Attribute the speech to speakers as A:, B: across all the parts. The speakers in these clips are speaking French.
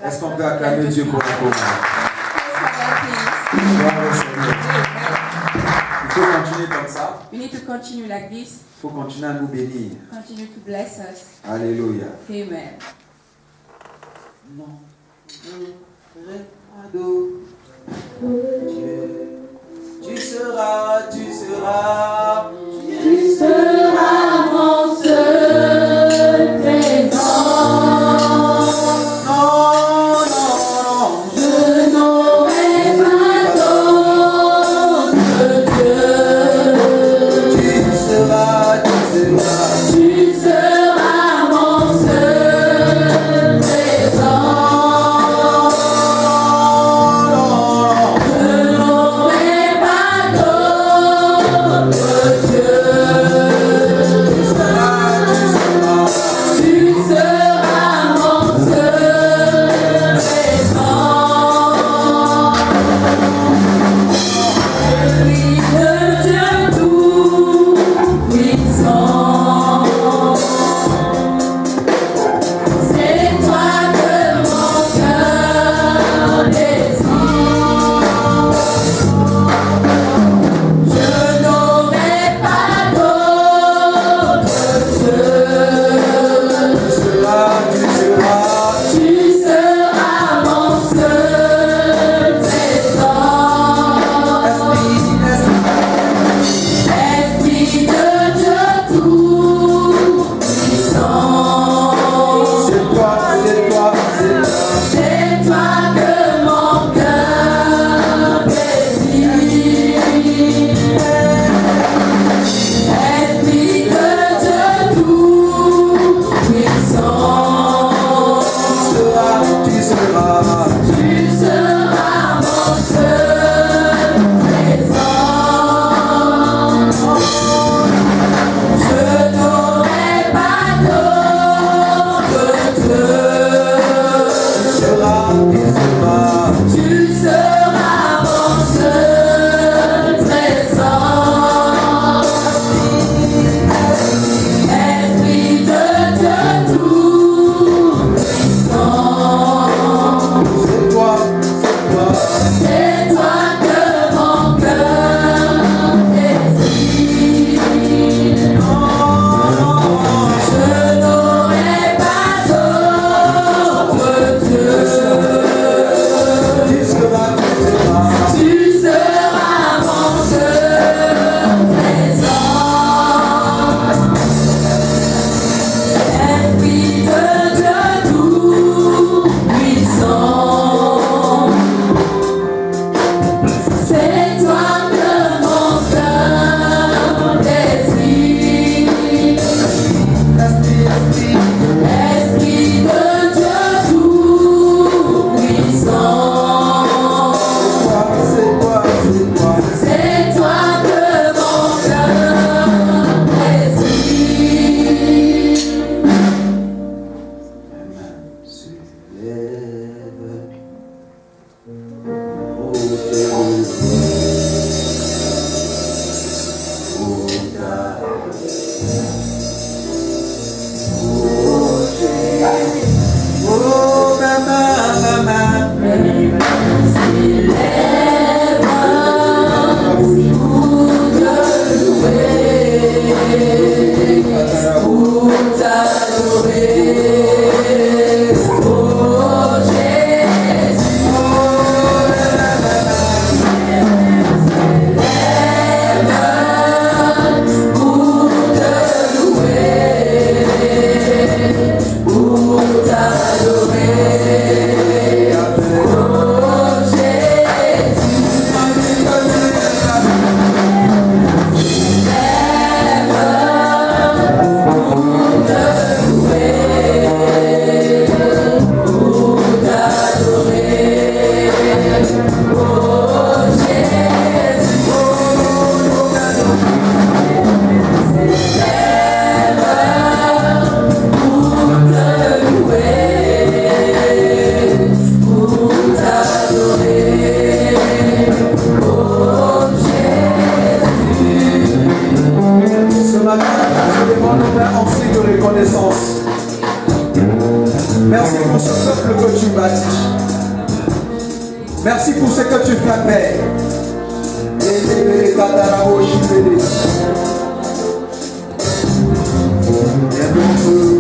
A: Est-ce qu'on peut acclamer Dieu pour la commande? Il faut continuer comme ça.
B: We need to continue like this.
A: Il faut continuer à nous bénir.
B: Continue to bless us.
A: Alléluia.
B: Amen.
A: Non, ado. Dieu, tu seras
C: mon seul trésor.
A: Non,
C: Je n'aurai pas d'autre Dieu.
A: tu seras
C: mon seul trésor. Je n'aurai pas d'autre
A: que tu bâtis. Merci pour ce que tu fais, Père. Et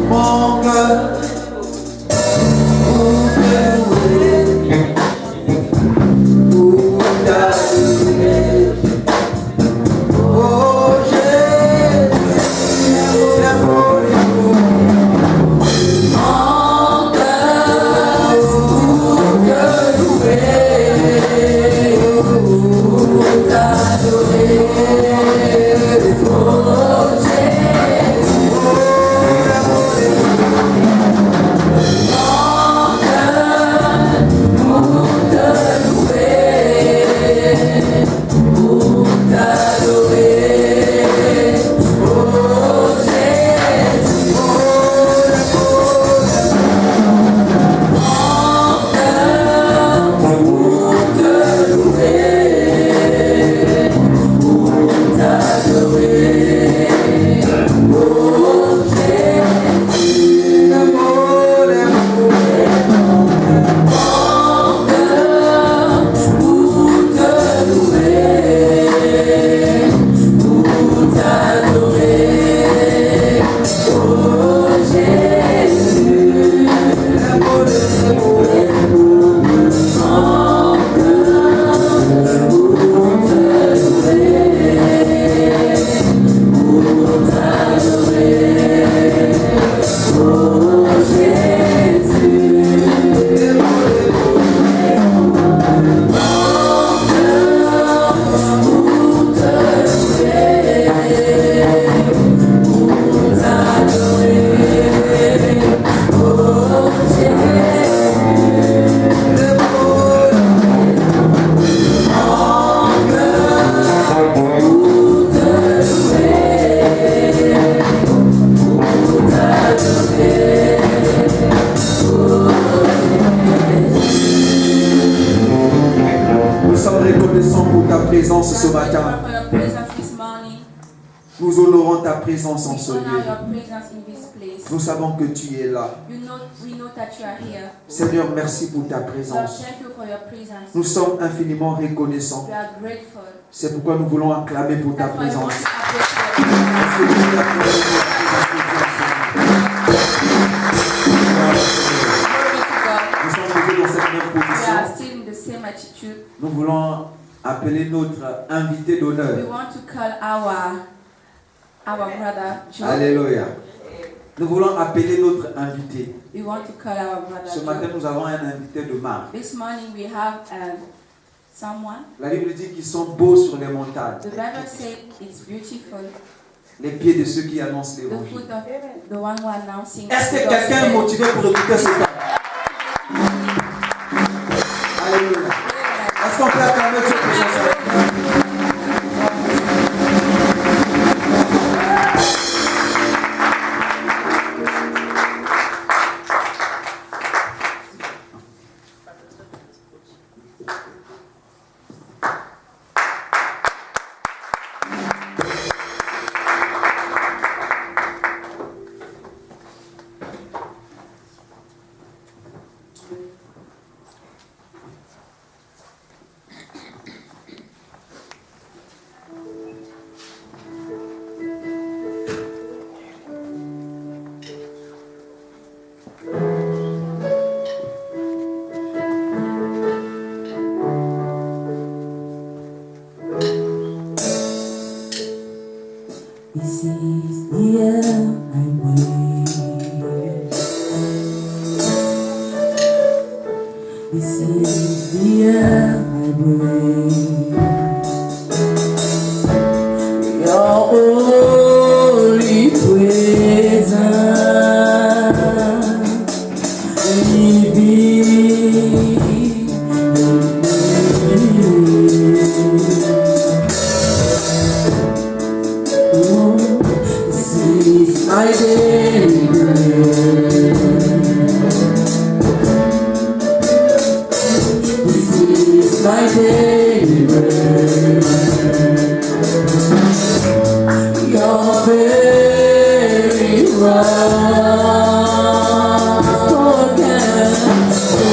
A: mon cœur présence ce matin. Nous honorons ta présence en ce lieu. Nous savons que tu es là. Seigneur, merci pour ta présence. Nous sommes infiniment reconnaissants. C'est pourquoi nous voulons acclamer pour ta présence. Nous sommes arrivés dans cette même position. Nous voulons appeler notre invité d'honneur. Alléluia. Nous voulons appeler notre invité. Ce matin, nous avons un invité de marque. La Bible dit qu'ils sont beaux sur les montagnes. Les pieds de ceux qui annoncent l'évangile. Est-ce que quelqu'un est motivé pour écouter ce temps? Alléluia. Est-ce qu'on peut acclamer Dieu pour ça?
C: This is the air I breathe. This is the air I breathe. Your holy presence living in me. This is my daily bread. This is my daily bread. Your very word spoken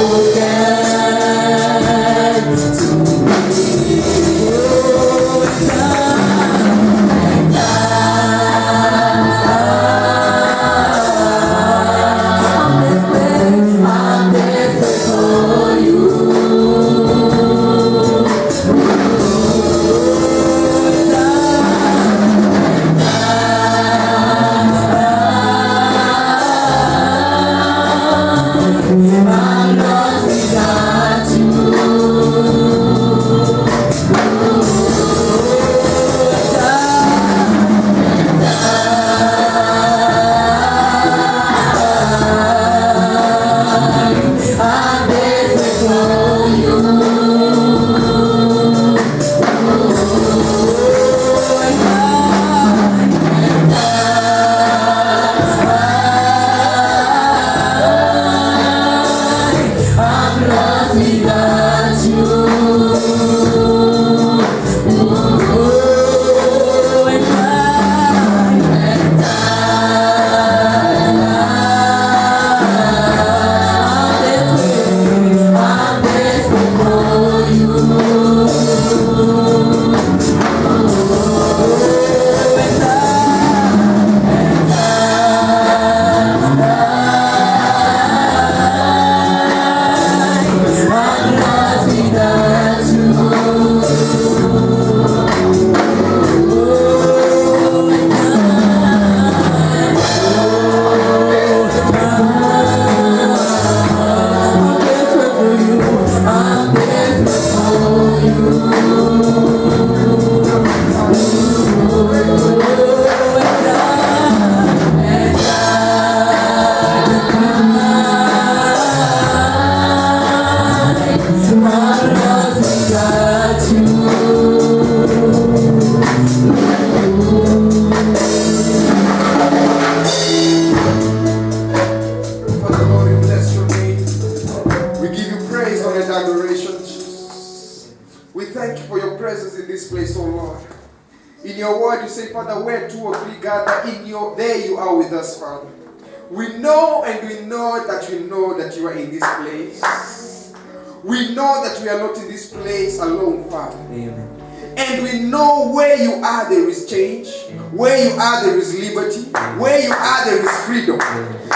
D: for your presence in this place, oh Lord. In your word, you say, Father, where 2 or 3 gather, there you are with us, Father. We know and we know that you are in this place. We know that we are not in this place alone, Father.
A: Amen.
D: And we know where you are, there is change. Where you are, there is liberty. Where you are, there is freedom.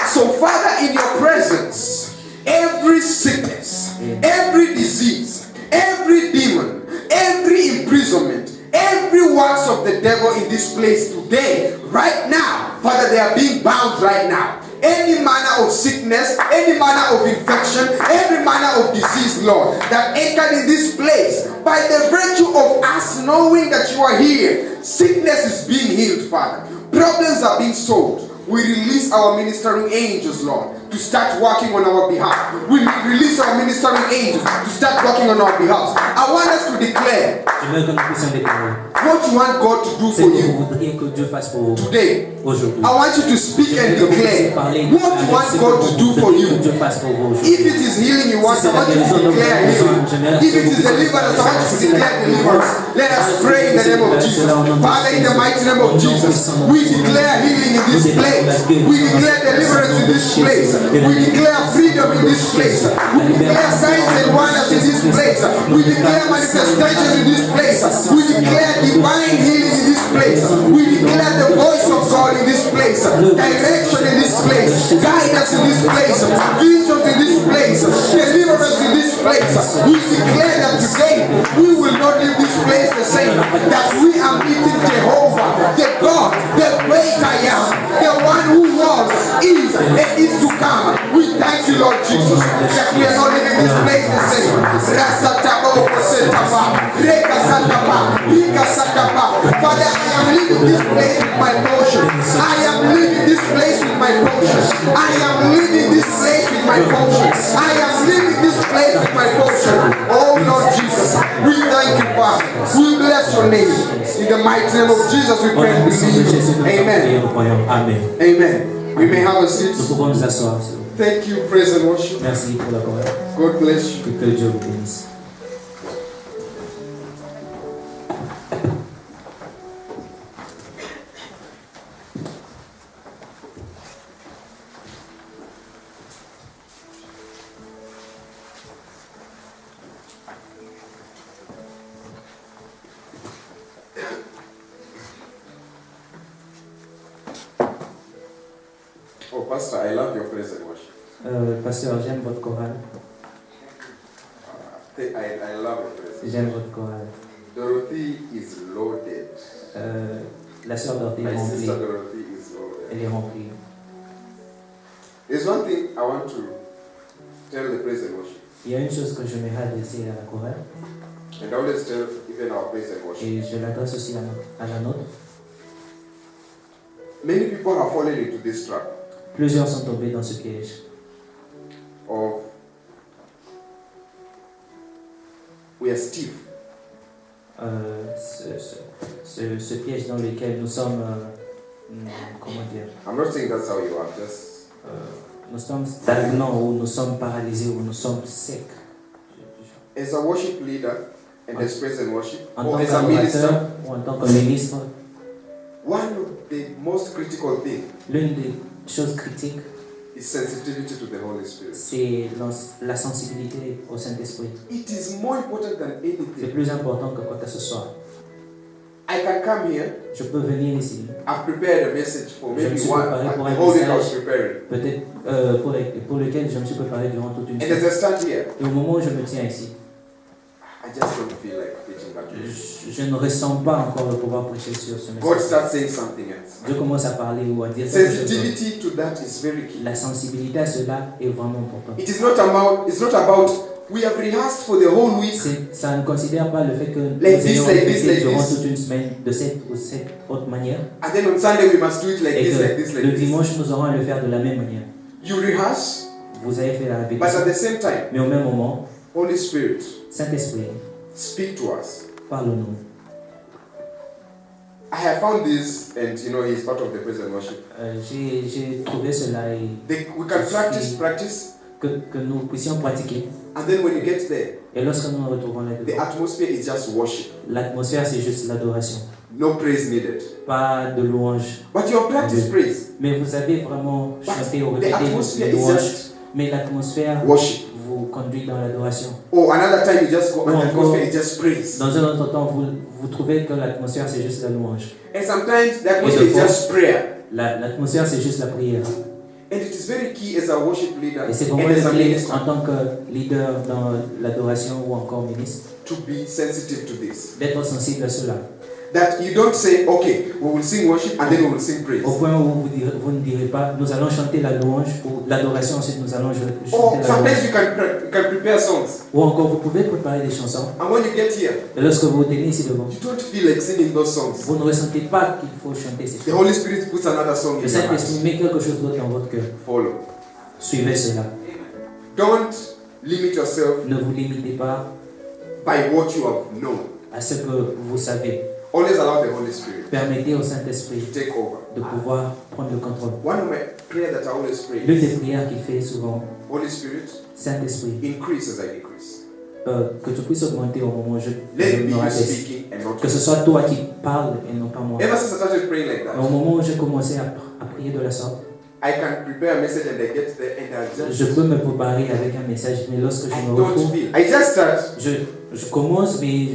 D: So, Father, in your presence, every sickness, every disease, every demon, every imprisonment, every works of the devil in this place today, right now, Father, they are being bound right now. Any manner of sickness, any manner of infection, every manner of disease, Lord, that entered in this place, by the virtue of us knowing that you are here, sickness is being healed, Father. Problems are being solved. We release our ministering angels, Lord, to start working on our behalf. We release our ministering angels to start working on our behalf. I want us to declare what you want God to do for you today. I want you to speak and declare what you want God to do for you. If it is healing you want, I want you to declare healing. If it is deliverance, I want you to declare deliverance. Let us pray in the name of Jesus. Father, in the mighty name of Jesus, we declare healing in this place. We declare deliverance in this place. We declare freedom in this place. We declare signs and wonders in this place. We declare manifestations in this place. We declare divine healing in this place. We declare the voice of God in this place. Direction in this place. Guidance in this place. Visions in this place. Deliverance in this place. We declare that today we will not leave this place the same. That we are meeting Jehovah, the God, the great I am, the one who was, is, and is to come. We thank you, Lord Jesus, that we are not leaving this place the same. Father, I am leaving this place with my portion. I am leaving this place with my portion. I am leaving this place with my portion. I am leaving this place with my portion. Oh Lord Jesus, we thank you, Father. We bless your name. In the mighty name of Jesus, we pray and believe. Amen. Amen. We may have a seat. Thank you, praise and worship.
A: Merci pour la chorale.
D: God bless you.
A: Que Dieu vous bénisse.
D: Oh, Pastor, I love your praise and worship.
A: Pasteur, j'aime votre chorale.
D: I love your praise.
A: J'aime votre chorale.
D: Dorothy is loaded.
A: La sœur Dorothy est
D: My
A: remplie.
D: sister Dorothy is loaded.
A: Elle est remplie.
D: There's one thing I want to tell the praise and worship.
A: Il y a une chose que je m'aimerais adresser à la chorale,
D: And I always tell even our praise and worship.
A: et je l'adresse aussi à la nôtre.
D: Many people have fallen into this trap
A: Plusieurs sont tombés dans ce piège
D: of we are stiff.
A: Ce piège dans lequel nous sommes, comment dire,
D: I'm not saying that's how you are, just
A: nous sommes stagnants ou nous sommes paralysés ou nous sommes secs.
D: as a worship leader and as praise and worship,
A: En
D: or
A: tant
D: as a minister,
A: qu'adorateur ou en tant que ministre,
D: one of the most critical things
A: l'une des choses critiques,
D: is sensitivity to the Holy Spirit.
A: c'est la sensibilité au Saint-Esprit.
D: It is more important than
A: C'est
D: anything.
A: plus important que quoi que ce soit.
D: I can come here.
A: Je peux venir ici,
D: I've prepared a message for
A: Je me
D: maybe
A: suis
D: one.
A: préparé pour
D: The
A: un
D: whole week I was
A: message.
D: preparing.
A: peut-être pour lequel je me suis préparé durant toute une
D: And
A: semaine.
D: as I stand here,
A: Et au moment où je me tiens ici,
D: I just don't feel like preaching that way.
A: je ne ressens pas encore le pouvoir prêcher sur ce
D: God
A: message.
D: starts saying something else.
A: Dieu commence à parler ou à dire quelque chose.
D: Sensitivity to that is very key.
A: La sensibilité à cela est vraiment importante.
D: It is not about. It's not about. We have rehearsed for the whole week.
A: Ça ne considère pas le fait que nous
D: Like this,
A: ayons
D: like
A: répété
D: this, like
A: durant
D: this.
A: toute une semaine de cette ou cette autre manière.
D: And then on Sunday we must do it like
A: Et
D: this, like
A: que
D: this, like
A: le
D: this.
A: dimanche, nous aurons à le faire de la même manière.
D: You rehearse,
A: Vous avez fait la
D: but
A: répétition,
D: at the same time,
A: mais au même moment,
D: Holy Spirit,
A: Saint-Esprit,
D: speak to us.
A: parle-nous.
D: I have found this, and you know, he's part of the praise and worship.
A: J'ai trouvé cela et
D: We can practice
E: que nous puissions pratiquer.
D: And then when you get there,
E: Et lorsque nous nous retrouvons
D: the
E: là-dedans,
D: atmosphere is just worship.
E: l'atmosphère c'est juste l'adoration,
D: No praise needed.
E: pas de louange.
D: But you have practiced praise.
E: Mais vous avez vraiment chanté ou
D: The
E: répété
D: atmosphere
E: les
D: is
E: louanges.
D: just
E: Mais l'atmosphère
D: worship.
E: vous conduit dans l'adoration.
D: Or another time you just go and
E: Ou
D: the
E: encore,
D: atmosphere is just praise.
E: dans un autre temps, vous trouvez que l'atmosphère c'est juste la louange.
D: And sometimes the atmosphere is just prayer.
E: L'atmosphère c'est juste la prière.
D: And it is very key as a worship leader
E: Et c'est
D: and
E: vraiment
D: as a
E: clé
D: minister
E: en tant que leader dans l'adoration ou encore ministre
D: to be sensitive to this.
E: d'être sensible à cela.
D: That you don't say, okay, we will sing worship and then we will sing praise.
E: Au point où vous ne direz pas, nous allons chanter la louange ou l'adoration, ensuite nous allons chanter
D: Or
E: la
D: sometimes
E: louange.
D: you can prepare songs.
E: Ou encore, vous pouvez préparer des chansons.
D: And when you get here,
E: Et lorsque vous tenez ici devant,
D: you don't feel like singing those songs.
E: vous ne ressentez pas qu'il faut chanter ces
D: The
E: chansons.
D: Holy Spirit puts another song
E: Le
D: in your heart.
E: Saint-Esprit met quelque chose d'autre dans votre cœur.
D: Follow.
E: Suivez cela.
D: Don't limit yourself
E: Ne vous limitez pas
D: by what you have known.
E: à ce que vous savez.
D: Always allow the Holy Spirit
E: Permettez au Saint-Esprit
D: to take over.
E: de pouvoir prendre le contrôle.
D: One of my prayers that I always pray
E: L'une des
D: is,
E: prières qu'il fait souvent,
D: Holy Spirit,
E: Saint-Esprit,
D: increase as I decrease.
E: que tu puisses augmenter au moment où je
D: Let me
E: me
D: be you
E: rabaisse.
D: speaking and not
E: Que ce
D: me.
E: soit toi qui parles et non pas moi.
D: Ever since I started praying like
E: Au
D: that,
E: moment où j'ai commencé à prier de la sorte,
D: I can prepare a message and I get there and I
E: je
D: just
E: peux me préparer avec un message, mais lorsque je
D: I
E: me
D: don't
E: retrouve,
D: feel. I just start,
E: je commence, mais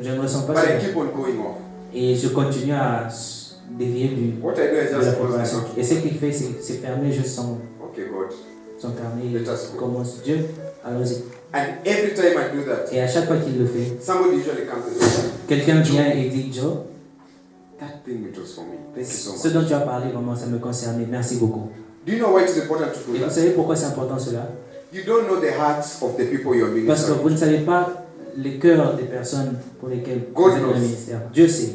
E: je ne ressens pas
D: but I
E: ça.
D: keep on going off.
E: Et je continue à dévier
D: What I do is
E: de la
D: just close
E: préparation.
D: my
E: Et ce qu'il fait, c'est fermer juste
D: Okay, God.
E: son carnet.
D: Let us
E: Il
D: go.
E: commence. Dieu, allons-y.
D: And every time I do that,
E: Et à chaque fois qu'il le fait,
D: somebody usually comes and says,
E: quelqu'un vient et dit, Joe,
D: that thing it was for me. Thank you so
E: ce
D: much.
E: dont tu as parlé, vraiment, ça me concernait. Merci beaucoup.
D: Do you know why it is important to do
E: Et vous
D: that?
E: savez pourquoi c'est important cela?
D: You don't know the hearts of the people you're
E: Parce que
D: ministering.
E: vous ne savez pas les cœurs des personnes pour lesquelles vous
D: God
E: êtes dans le
D: knows.
E: ministère. Dieu sait.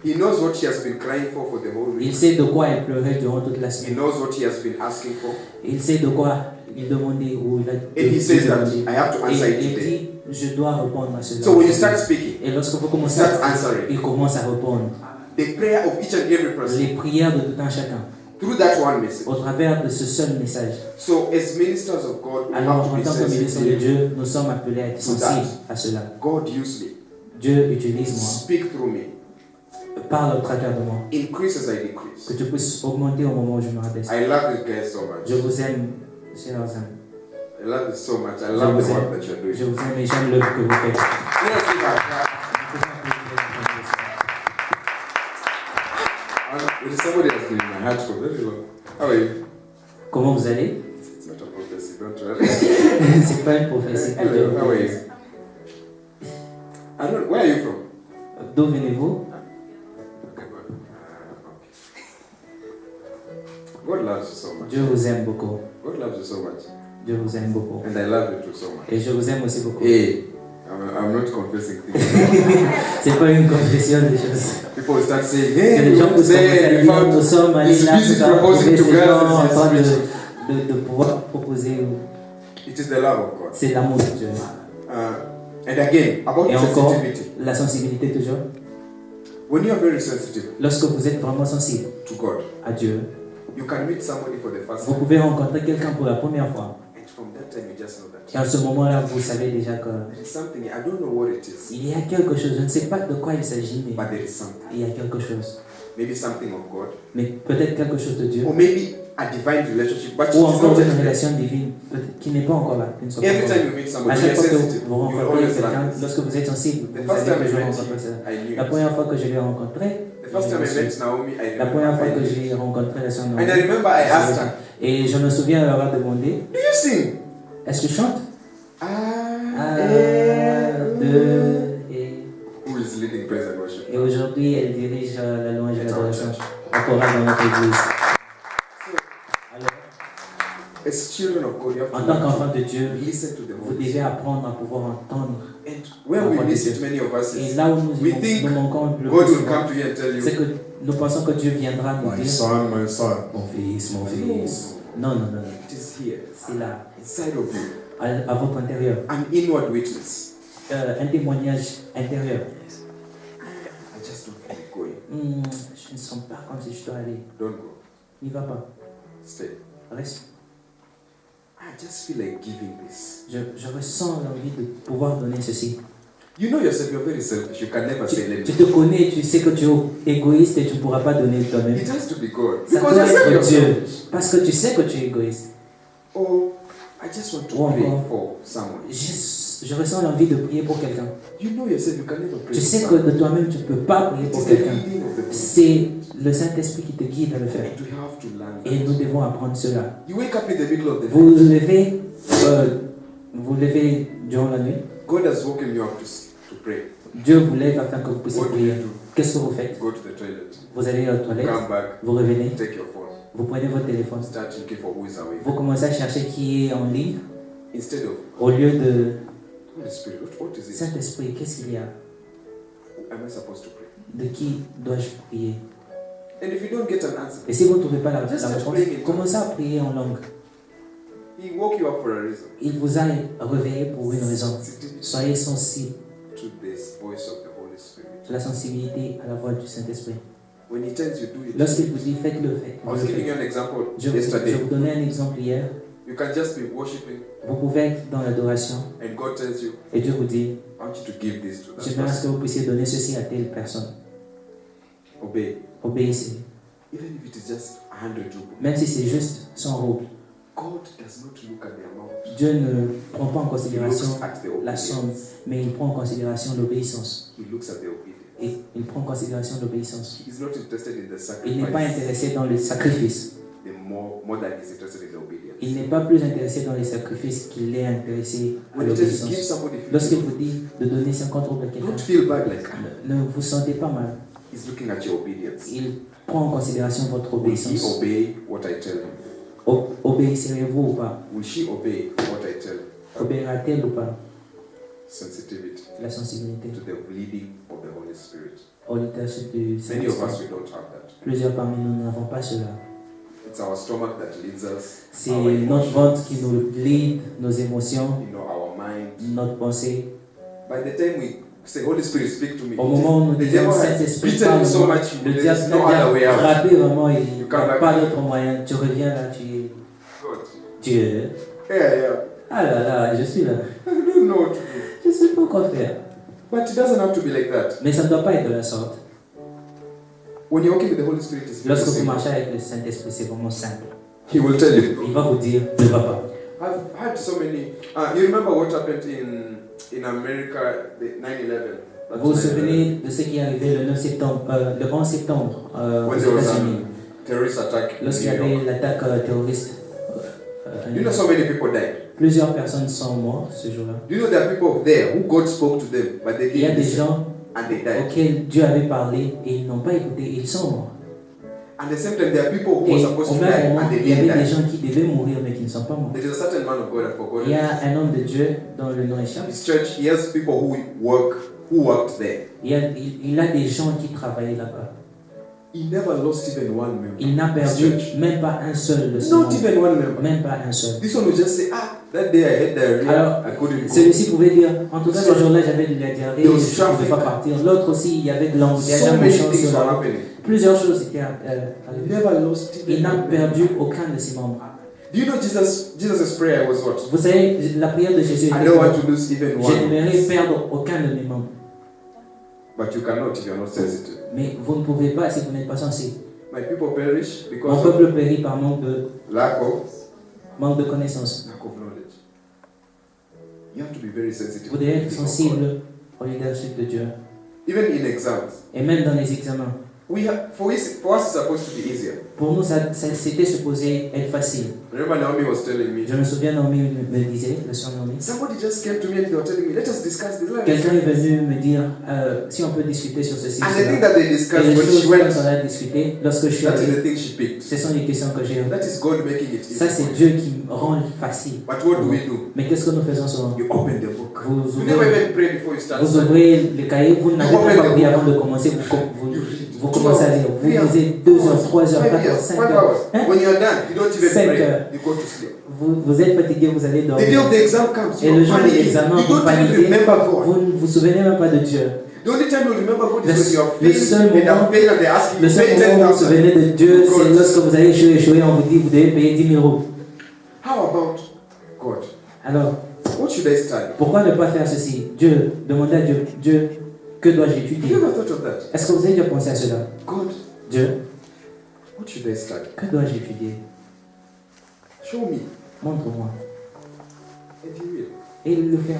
D: He knows what she has been crying for the whole
E: Il
D: week.
E: sait de quoi elle pleurait durant toute la
D: He
E: semaine.
D: knows what he has been asking for.
E: Il sait de quoi il demandait ou il a
D: And he says that I have to
E: Et
D: answer it
E: il
D: today.
E: dit, je dois répondre à cela.
D: So when you start speaking,
E: Et lorsque vous commencez
D: start
E: à
D: answering.
E: il commence à répondre.
D: The prayer of each and every person
E: Les prières de tout un chacun,
D: through that one message.
E: au travers de ce seul message.
D: So as ministers of God, we
E: Alors,
D: have to
E: en
D: be
E: tant que ministre de
D: sensitive.
E: Dieu, nous sommes appelés à être sensibles à cela.
D: God use me.
E: Dieu, utilise-moi.
D: Speak through me.
E: Parle au travers de moi.
D: Increase as I decrease.
E: Que tu puisses augmenter au moment où je me rabaisse.
D: I love this guy so much.
E: Je vous aime, chers amis.
D: I love it so much. I
E: Je
D: love
E: vous
D: the work
E: aime.
D: that you're
E: Je
D: doing.
E: vous aime et j'aime l'œuvre que vous faites.
D: Let's give her a clap. Somebody has been in my heart for very long. How are you?
E: Comment vous allez?
D: It's not a prophecy, don't worry.
E: C'est pas une prophétie.
D: Hello, how are you? I don't, where are you from?
E: D'où venez-vous?
D: Okay, good. God loves you so much.
E: Dieu vous aime beaucoup.
D: God loves you so much.
E: Dieu vous aime beaucoup.
D: And I love you too so much.
E: Et je vous aime aussi beaucoup.
D: Hey, I'm not confessing things.
E: C'est pas une confession des choses.
D: People will start saying,
E: Que
D: hey,
E: les gens puissent commencer à
D: we
E: dire,
D: found
E: nous sommes allés
D: he's
E: là,
D: busy
E: nous avons
D: proposing
E: trouvé
D: to
E: ces gens
D: girls
E: en
D: as
E: train
D: he's preaching.
E: de pouvoir proposer.
D: It is the love of God.
E: C'est l'amour de Dieu.
D: And again, about
E: Et encore,
D: sensitivity.
E: la sensibilité toujours.
D: When you are very sensitive
E: Lorsque vous êtes vraiment sensible
D: to God,
E: à Dieu,
D: you can meet somebody for the first
E: vous
D: time.
E: pouvez rencontrer quelqu'un pour la première fois.
D: And from that time, you just know that.
E: Et à ce moment-là, vous savez déjà que
D: There is something, I don't know what it is,
E: il y a quelque chose. Je ne sais pas de quoi il s'agit, mais
D: but there is something.
E: il y a quelque chose.
D: Maybe something of God.
E: Mais peut-être quelque chose de Dieu.
D: Or maybe a divine relationship, but
E: Ou
D: it's
E: encore
D: not
E: une
D: yet.
E: relation divine qui n'est pas encore là. qui ne soit pas
D: Every
E: encore
D: time
E: là.
D: you meet
E: À
D: somebody,
E: chaque
D: you're
E: fois que
D: sensitive.
E: vous
D: You
E: rencontrez
D: always
E: quelqu'un,
D: learn this.
E: lorsque vous êtes sensible,
D: The
E: vous
D: first
E: savez
D: time
E: que
D: I
E: je
D: met
E: rencontre ça.
D: him, I knew
E: La
D: it.
E: première fois que je l'ai rencontré,
D: The first time I met Naomi, I
E: la première fois que
D: remember.
E: j'ai rencontré la sœur
D: And
E: Naomi,
D: I remember I asked her,
E: et je me souviens leur avoir demandé,
D: do you sing?
E: est-ce que je chante?
D: Ah,
E: 1, 2, et...
D: Who is leading praise and worship?
E: Et aujourd'hui, elle dirige la louange et l'adoration au choral dans notre église. Alors,
D: As children of God, you have
E: en
D: to
E: tant
D: learn
E: qu'enfant de Dieu,
D: to listen to the
E: vous
D: voice.
E: devez apprendre à pouvoir entendre.
D: And where we miss it, many of us,
E: Et
D: is
E: là où nous,
D: we think
E: nous manquons le
D: God
E: plus
D: will
E: souvent,
D: come to you and tell
E: c'est
D: you,
E: que nous pensons que Dieu viendra nous
D: my
E: dire
D: son, my son.
E: mon fils, mon fils. Non, non, non, non.
D: It is here,
E: C'est là,
D: inside of you,
E: à votre intérieur.
D: an inward witness.
E: Un témoignage intérieur.
D: I just don't feel it going.
E: Je ne sens pas comme si je dois aller.
D: Don't go.
E: N'y va pas.
D: Stay.
E: Reste.
D: I just feel like giving this.
E: Je ressens l'envie de pouvoir donner ceci.
D: You know yourself, you're very selfish. You can never say let
E: Tu
D: me.
E: te connais, tu sais que tu es égoïste et tu ne pourras pas donner de toi-même.
D: It has to be God.
E: Ça
D: Because
E: doit
D: yourself,
E: être
D: you're
E: Dieu.
D: selfish.
E: Parce que tu sais que tu es égoïste.
D: Oh, I just want to
E: Ou
D: pray
E: encore,
D: for someone.
E: Je ressens l'envie de prier pour quelqu'un.
D: You know yourself, you can never pray
E: Tu
D: for
E: sais que
D: someone.
E: de toi-même, tu ne peux pas prier
D: It
E: pour
D: is the
E: quelqu'un.
D: leading of the Holy Spirit.
E: C'est le Saint-Esprit qui te guide à le faire.
D: And we have to learn
E: Et
D: that.
E: nous devons apprendre cela.
D: You wake up in the middle of the
E: Vous
D: night.
E: vous levez durant la nuit.
D: God has woken you up to pray.
E: Dieu vous lève afin que vous puissiez
D: What do
E: prier.
D: you do?
E: Qu'est-ce que vous faites?
D: Go to the toilet.
E: Vous allez aux toilettes,
D: Come back.
E: vous revenez,
D: Take your phone.
E: vous prenez votre téléphone,
D: Start looking for who is awake.
E: vous commencez à chercher qui est en ligne
D: Instead of
E: au lieu de
D: Holy Spirit, what is it?
E: Saint-Esprit, qu'est-ce qu'il y a?
D: Who am I supposed to pray?
E: De qui dois-je prier?
D: And if you don't get an answer,
E: Et si vous ne trouvez pas la
D: Just
E: réponse,
D: start praying in
E: commencez à prier en langue.
D: He woke you up for a reason.
E: Il vous a réveillé pour une raison.
D: Sensitivity
E: Soyez sensible
D: to this voice of the Holy Spirit.
E: la sensibilité à la voix du Saint-Esprit.
D: When He tells you, do it.
E: Lorsqu'il vous dit faites-le,
D: I
E: faites-le.
D: was giving you an example
E: Je
D: yesterday.
E: vous donnais un exemple hier.
D: You can just be worshiping,
E: Vous pouvez être dans l'adoration
D: and God tells you,
E: et Dieu vous dit
D: I want you to give this to that
E: j'aimerais que
D: person.
E: vous puissiez donner ceci à telle personne.
D: Obey.
E: Obéissez.
D: Even if it is just 100 rupees.
E: Même si c'est juste 100 roubles.
D: God does not look at the amount.
E: Dieu ne prend pas en
D: He
E: considération
D: looks at the
E: la somme,
D: obedience.
E: mais il prend en considération l'obéissance.
D: He looks at the obedience.
E: Et il prend en considération l'obéissance.
D: He is not interested in the
E: Il n'est pas
D: sacrifice.
E: intéressé dans le sacrifice.
D: The more than he's interested in the obedience.
E: Il n'est pas plus intéressé dans les sacrifices qu'il est intéressé à
D: When he tells you give
E: l'obéissance.
D: somebody 50
E: Lorsqu'il vous dit de donner 50 roubles à quelqu'un,
D: don't feel bad like
E: ne vous sentez pas mal.
D: he's looking at your obedience.
E: Il prend en considération votre
D: Will he
E: obéissance.
D: obey what I tell him?
E: Obéissez-vous ou pas?
D: Will she obey what I tell her?
E: Obéira-t-elle ou pas?
D: Sensitivity
E: La sensibilité
D: to the leading of the Holy Spirit.
E: au leadership du
D: Many of us,
E: Saint-Esprit.
D: we don't have that.
E: Plusieurs parmi nous n'avons pas cela.
D: It's our stomach that leads us,
E: C'est
D: our
E: notre
D: emotions,
E: ventre qui nous lead, nos émotions,
D: our mind.
E: notre pensée.
D: By the time we say, Holy Spirit, speak to me,
E: Au moment où nous
D: the
E: disons
D: devil has
E: Saint-Esprit,
D: beaten
E: parle,
D: me so much,
E: le
D: there
E: diable
D: is
E: t'a
D: no other way out.
E: frappé vraiment, il n'y
D: come
E: a
D: back.
E: pas d'autre moyen. Tu reviens là, tu es
D: God.
E: Dieu.
D: Yeah.
E: Ah là là, je suis là.
D: I don't know what to do.
E: Je ne sais pas quoi faire.
D: But it doesn't have to be like that.
E: Mais ça ne doit pas être de la sorte.
D: When you're walking with the Holy Spirit, it's very
E: Lorsque vous
D: simple.
E: marchez avec le Saint-Esprit, c'est vraiment simple.
D: He will tell you.
E: Il va vous dire, ne va pas.
D: I've had so many. You remember what happened in America, the 9/11?
E: Vous vous souvenez de ce qui est arrivé le 9 septembre, le 11 septembre aux
D: When there was
E: États-Unis,
D: a terrorist attack in
E: lorsqu'il y
D: New
E: avait
D: York.
E: l'attaque terroriste.
D: You know, so many people died.
E: Plusieurs personnes sont mortes ce jour-là.
D: Do you know there are people there who God spoke to them, but they
E: Il y a
D: didn't
E: des
D: listen,
E: gens
D: and they died.
E: auxquels Dieu avait parlé et ils n'ont pas écouté, et ils sont morts.
D: At the same time, there are people who were
E: Et
D: supposed
E: au
D: to
E: même
D: die
E: moment,
D: and they
E: il y avait
D: didn't
E: des
D: die.
E: gens qui devaient mourir mais qui ne sont pas morts.
D: There is a certain man of God, I forgot.
E: Il y a un homme de Dieu dont le nom échappe.
D: His church, he has people who worked there.
E: Il a des gens qui travaillaient là-bas.
D: He never lost even one member.
E: Il n'a perdu
D: Church.
E: même pas un seul de ses
D: Not
E: membres.
D: even one member.
E: Même pas un seul.
D: This one will just say, that day I had diarrhea,
E: Alors,
D: I couldn't go.
E: celui-ci pouvait dire, en tout cas ce jour-là j'avais de la diarrhée,
D: There was
E: je ne pouvais
D: traffic.
E: pas partir. L'autre aussi, il y avait de l'embouteillage,
D: So
E: un
D: many
E: méchant
D: things
E: sur
D: were
E: la route.
D: happening.
E: Plusieurs choses étaient
D: He
E: arrivées.
D: never lost even
E: Il n'a
D: one
E: perdu
D: member.
E: aucun de ses membres.
D: Do you know Jesus' prayer was what?
E: Vous savez, la prière de Jésus
D: I
E: était
D: don't want to lose even
E: je
D: one.
E: n'aimerais perdre aucun de mes membres.
D: But you cannot if you are not sensitive.
E: Mais vous ne pouvez pas si vous n'êtes pas sensible.
D: My people perish
E: Mon
D: because of
E: peuple périt par manque de connaissances.
D: lack of knowledge. You have to be very sensitive.
E: Vous devez
D: to
E: être
D: the things of God.
E: sensible au leadership de Dieu.
D: Even in exams,
E: Et même dans les examens.
D: for us it's supposed to be easier.
E: Pour nous, c'était supposé être facile.
D: Remember Naomi was telling me,
E: Je me souviens, Naomi me disait, le soeur Naomi,
D: somebody just came to me and they were telling me, let us discuss this.
E: quelqu'un est venu me dire si on peut discuter sur ceci.
D: And the thing
E: cela.
D: that they
E: Et
D: discussed
E: les
D: when
E: choses
D: she
E: qu'on
D: went,
E: a discuté, lorsque je suis
D: that is
E: allé,
D: the thing she picked.
E: ce sont les questions que j'ai.
D: That is God making it
E: Ça,
D: easy.
E: c'est Dieu qui me rend facile.
D: But what do we do?
E: Mais qu'est-ce que nous faisons souvent?
D: You open the book.
E: Vous
D: You never
E: ouvrez,
D: even pray before you start.
E: vous ouvrez le cahier, vous n'avez même pas prié avant de commencer, vous commencez à lire. Vous lisez 2 heures, 3 heures, 4 heures, 5 heures. Hein?
D: When you are done, you don't even
E: 5
D: pray.
E: heures.
D: You go to sleep.
E: Vous êtes fatigué, vous allez
D: The day
E: dormir.
D: of the exam comes,
E: Et
D: you
E: le
D: are
E: jour de
D: panicking.
E: l'examen,
D: You
E: vous
D: don't even
E: paniquez.
D: remember God.
E: Vous ne vous souvenez même pas de Dieu.
D: The only time you remember God is
E: Le-
D: when you are
E: le
D: failing
E: seul
D: and
E: moment-
D: are failing and they ask you
E: Le
D: to
E: seul
D: pay
E: moment où vous vous
D: 10,000.
E: souvenez de Dieu, c'est
D: God.
E: lorsque vous allez échouer, on vous dit vous devez payer 10 000 euros.
D: How about
E: Alors,
D: What should I study?
E: pourquoi ne pas faire ceci? Dieu, demandez à Dieu, Dieu, que dois-je
D: Have
E: étudier?
D: you ever thought of that?
E: Est-ce que vous avez déjà pensé à cela?
D: God,
E: Dieu,
D: what should I study?
E: que dois-je étudier?
D: Show me.
E: Montre-moi.
D: And He will.
E: Et il le fera.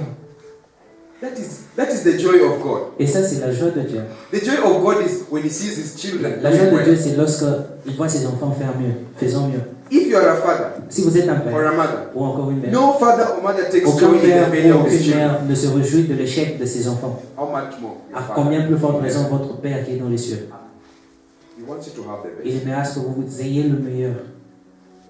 D: That is the joy of God.
E: Et ça, c'est la joie de Dieu.
D: The joy of God is when He sees His children.
E: La joie
D: doing
E: de
D: well.
E: Dieu, c'est lorsqu'il voit ses enfants faire mieux, faisant mieux.
D: If you are a father
E: Si vous êtes un
D: or
E: père
D: a mother,
E: ou encore une mère,
D: no father or mother takes
E: aucun
D: joy in the
E: père
D: failure
E: ou
D: of his
E: aucune
D: children.
E: mère ne se réjouit de l'échec de ses enfants.
D: How much more? your
E: À
D: Father?
E: combien plus forte raison votre Père qui est dans les cieux.
D: He wants you to have the best.
E: Il aimera ce que vous ayez le meilleur.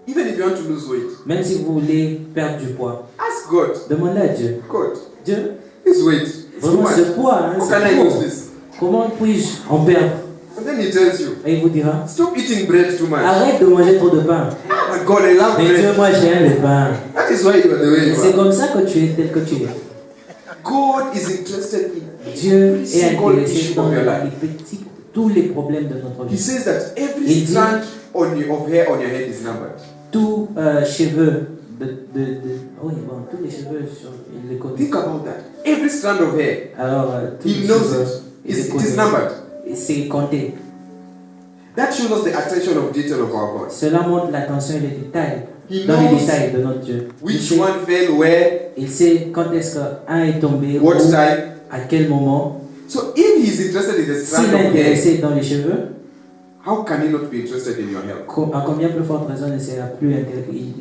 D: Even if you want to lose weight,
E: Même si vous voulez perdre du poids,
D: ask God.
E: demandez à Dieu.
D: God,
E: Dieu,
D: this weight is too
E: vraiment
D: much.
E: ce poids, hein,
D: How
E: c'est
D: can I
E: trop.
D: lose this?
E: Comment puis-je en perdre?
D: And then He tells you,
E: Et il vous dira,
D: stop eating bread too much.
E: arrête de manger trop de pain.
D: But God, I love
E: Mais Dieu,
D: bread.
E: moi j'aime le pain.
D: That is why you are the way
E: Et
D: you
E: c'est
D: are.
E: comme ça que tu es tel que tu es.
D: God is interested in
E: Dieu
D: every
E: est
D: single
E: intéressé
D: issue
E: dans
D: of your life.
E: les petits, tous les problèmes de notre
D: He
E: vie.
D: says that every
E: Il dit-
D: strand of hair on your head is numbered.
E: Tous cheveux oui, bon, tous les cheveux, il les connaît.
D: Think about that. Every strand of hair,
E: Alors, tous
D: He
E: les
D: knows
E: cheveux,
D: it.
E: il les
D: It is
E: connaît.
D: numbered.
E: Et c'est compté.
D: That shows us the attention of detail of our God.
E: Cela montre l'attention et les détails,
D: He
E: dans les
D: knows
E: détails de notre Dieu.
D: which one fell where,
E: Il sait quand est-ce qu'un est tombé,
D: what
E: où,
D: time.
E: à quel moment.
D: So if He is interested in the strand
E: S'il est
D: of hair,
E: intéressé dans les cheveux,
D: how can He not be interested in your health
E: à combien plus forte raison ne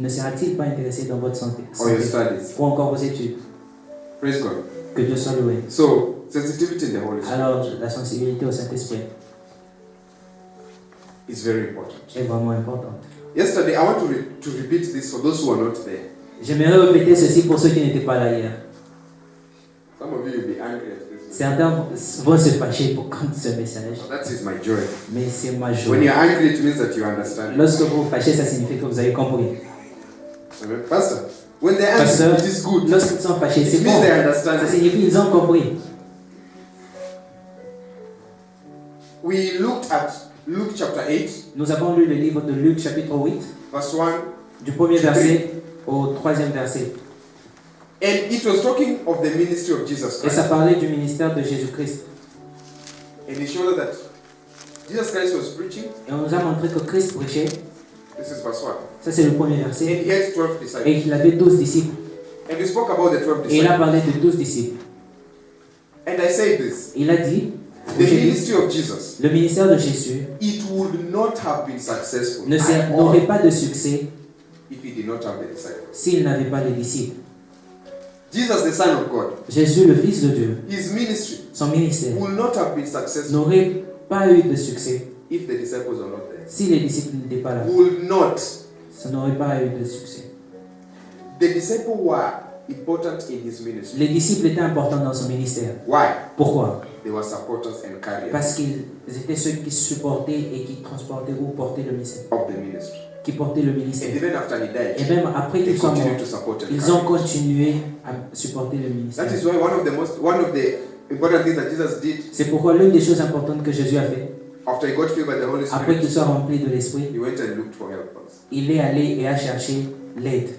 E: sera-t-il pas intéressé dans votre santé,
D: or your studies?
E: ou encore vos études?
D: Praise God.
E: Que Dieu soit loué.
D: So sensitivity in the Holy
E: Alors,
D: Spirit
E: la sensibilité au Saint-Esprit
D: is very important.
E: est vraiment importante.
D: Yesterday, I want to repeat this for those who are not there.
E: J'aimerais répéter ceci pour ceux qui n'étaient pas là hier.
D: Some of you will be angry at this.
E: Certains vont se fâcher pour contre ce message,
D: That is my joy.
E: mais c'est ma joie.
D: When you're angry, it means that you understand.
E: Lorsque vous vous fâchez, ça signifie que vous avez compris.
D: Amen. Pastor, when they're angry,
E: Pasteur,
D: it is good.
E: lorsqu'ils sont fâchés,
D: It
E: c'est
D: means
E: bon.
D: they
E: Ça
D: understand.
E: signifie qu'ils ont compris.
D: We looked at Luke chapter 8,
E: Nous avons lu le livre de Luc chapitre 8,
D: verse 1,
E: du premier verset au troisième verset.
D: and it was talking of the ministry of Jesus
E: Et ça
D: Christ.
E: parlait du ministère de Jésus-Christ.
D: And he showed us that Jesus Christ was preaching.
E: Et on nous a montré que Christ prêchait.
D: This is verse 1.
E: Ça, c'est le premier
D: And
E: verset.
D: he had 12 disciples.
E: Et qu'il avait 12 disciples.
D: And we spoke about the 12
E: Et il a
D: disciples.
E: parlé de 12 disciples.
D: And I said this.
E: Il a dit,
D: The ministry of Jesus,
E: le ministère de Jésus
D: it would not have been successful at all
E: n'aurait pas de succès
D: if he did not have the disciples.
E: s'il n'avait pas les disciples.
D: Jesus, the Son of God,
E: Jésus, le Fils de Dieu,
D: his ministry
E: son ministère,
D: would not have been successful
E: n'aurait pas eu de succès
D: if the disciples are not there.
E: si les disciples n'étaient pas là.
D: Would not.
E: Ça n'aurait pas eu de succès.
D: The disciples were important in his ministry.
E: Les disciples étaient importants dans son ministère.
D: Why?
E: Pourquoi?
D: They were supporters and carriers
E: Parce qu'ils étaient ceux qui supportaient et qui transportaient ou portaient le ministère.
D: of the ministry.
E: Qui portaient le ministère.
D: And even after he
E: Et
D: died,
E: même après
D: they
E: qu'ils soient
D: continued
E: morts,
D: to support and
E: ils ont
D: carry.
E: continué à supporter le ministère.
D: That is why one of the important things that Jesus did
E: C'est pourquoi l'une des choses importantes que Jésus a fait,
D: after he got filled by the Holy
E: après qu'il
D: Spirit,
E: soit rempli de l'Esprit,
D: he went and looked for help first.
E: il est allé et a cherché l'aide.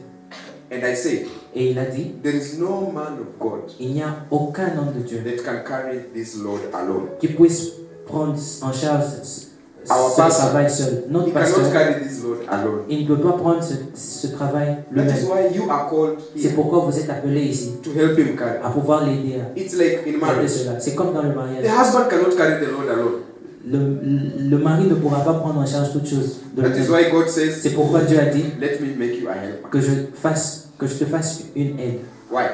D: And I say,
E: Et il a dit,
D: there is no man of God
E: il n'y a aucun homme de Dieu
D: that can carry this load alone.
E: qui puisse prendre en charge ce
D: Our pastor,
E: travail seul.
D: He
E: Notre
D: cannot
E: pasteur,
D: carry this load alone.
E: il ne peut pas prendre ce travail
D: That is
E: lui-même.
D: why you are called
E: C'est
D: here
E: pourquoi vous êtes appelés ici,
D: to help him carry.
E: à pouvoir l'aider à
D: It's like in
E: faire
D: marriage.
E: cela. C'est comme dans le
D: The
E: mariage.
D: husband cannot carry the load alone.
E: Le mari ne pourra pas prendre en charge toutes choses de
D: That is
E: lui-même.
D: why God says,
E: C'est pourquoi Dieu a dit
D: let me make you a helper.
E: que je te fasse une aide,
D: Why?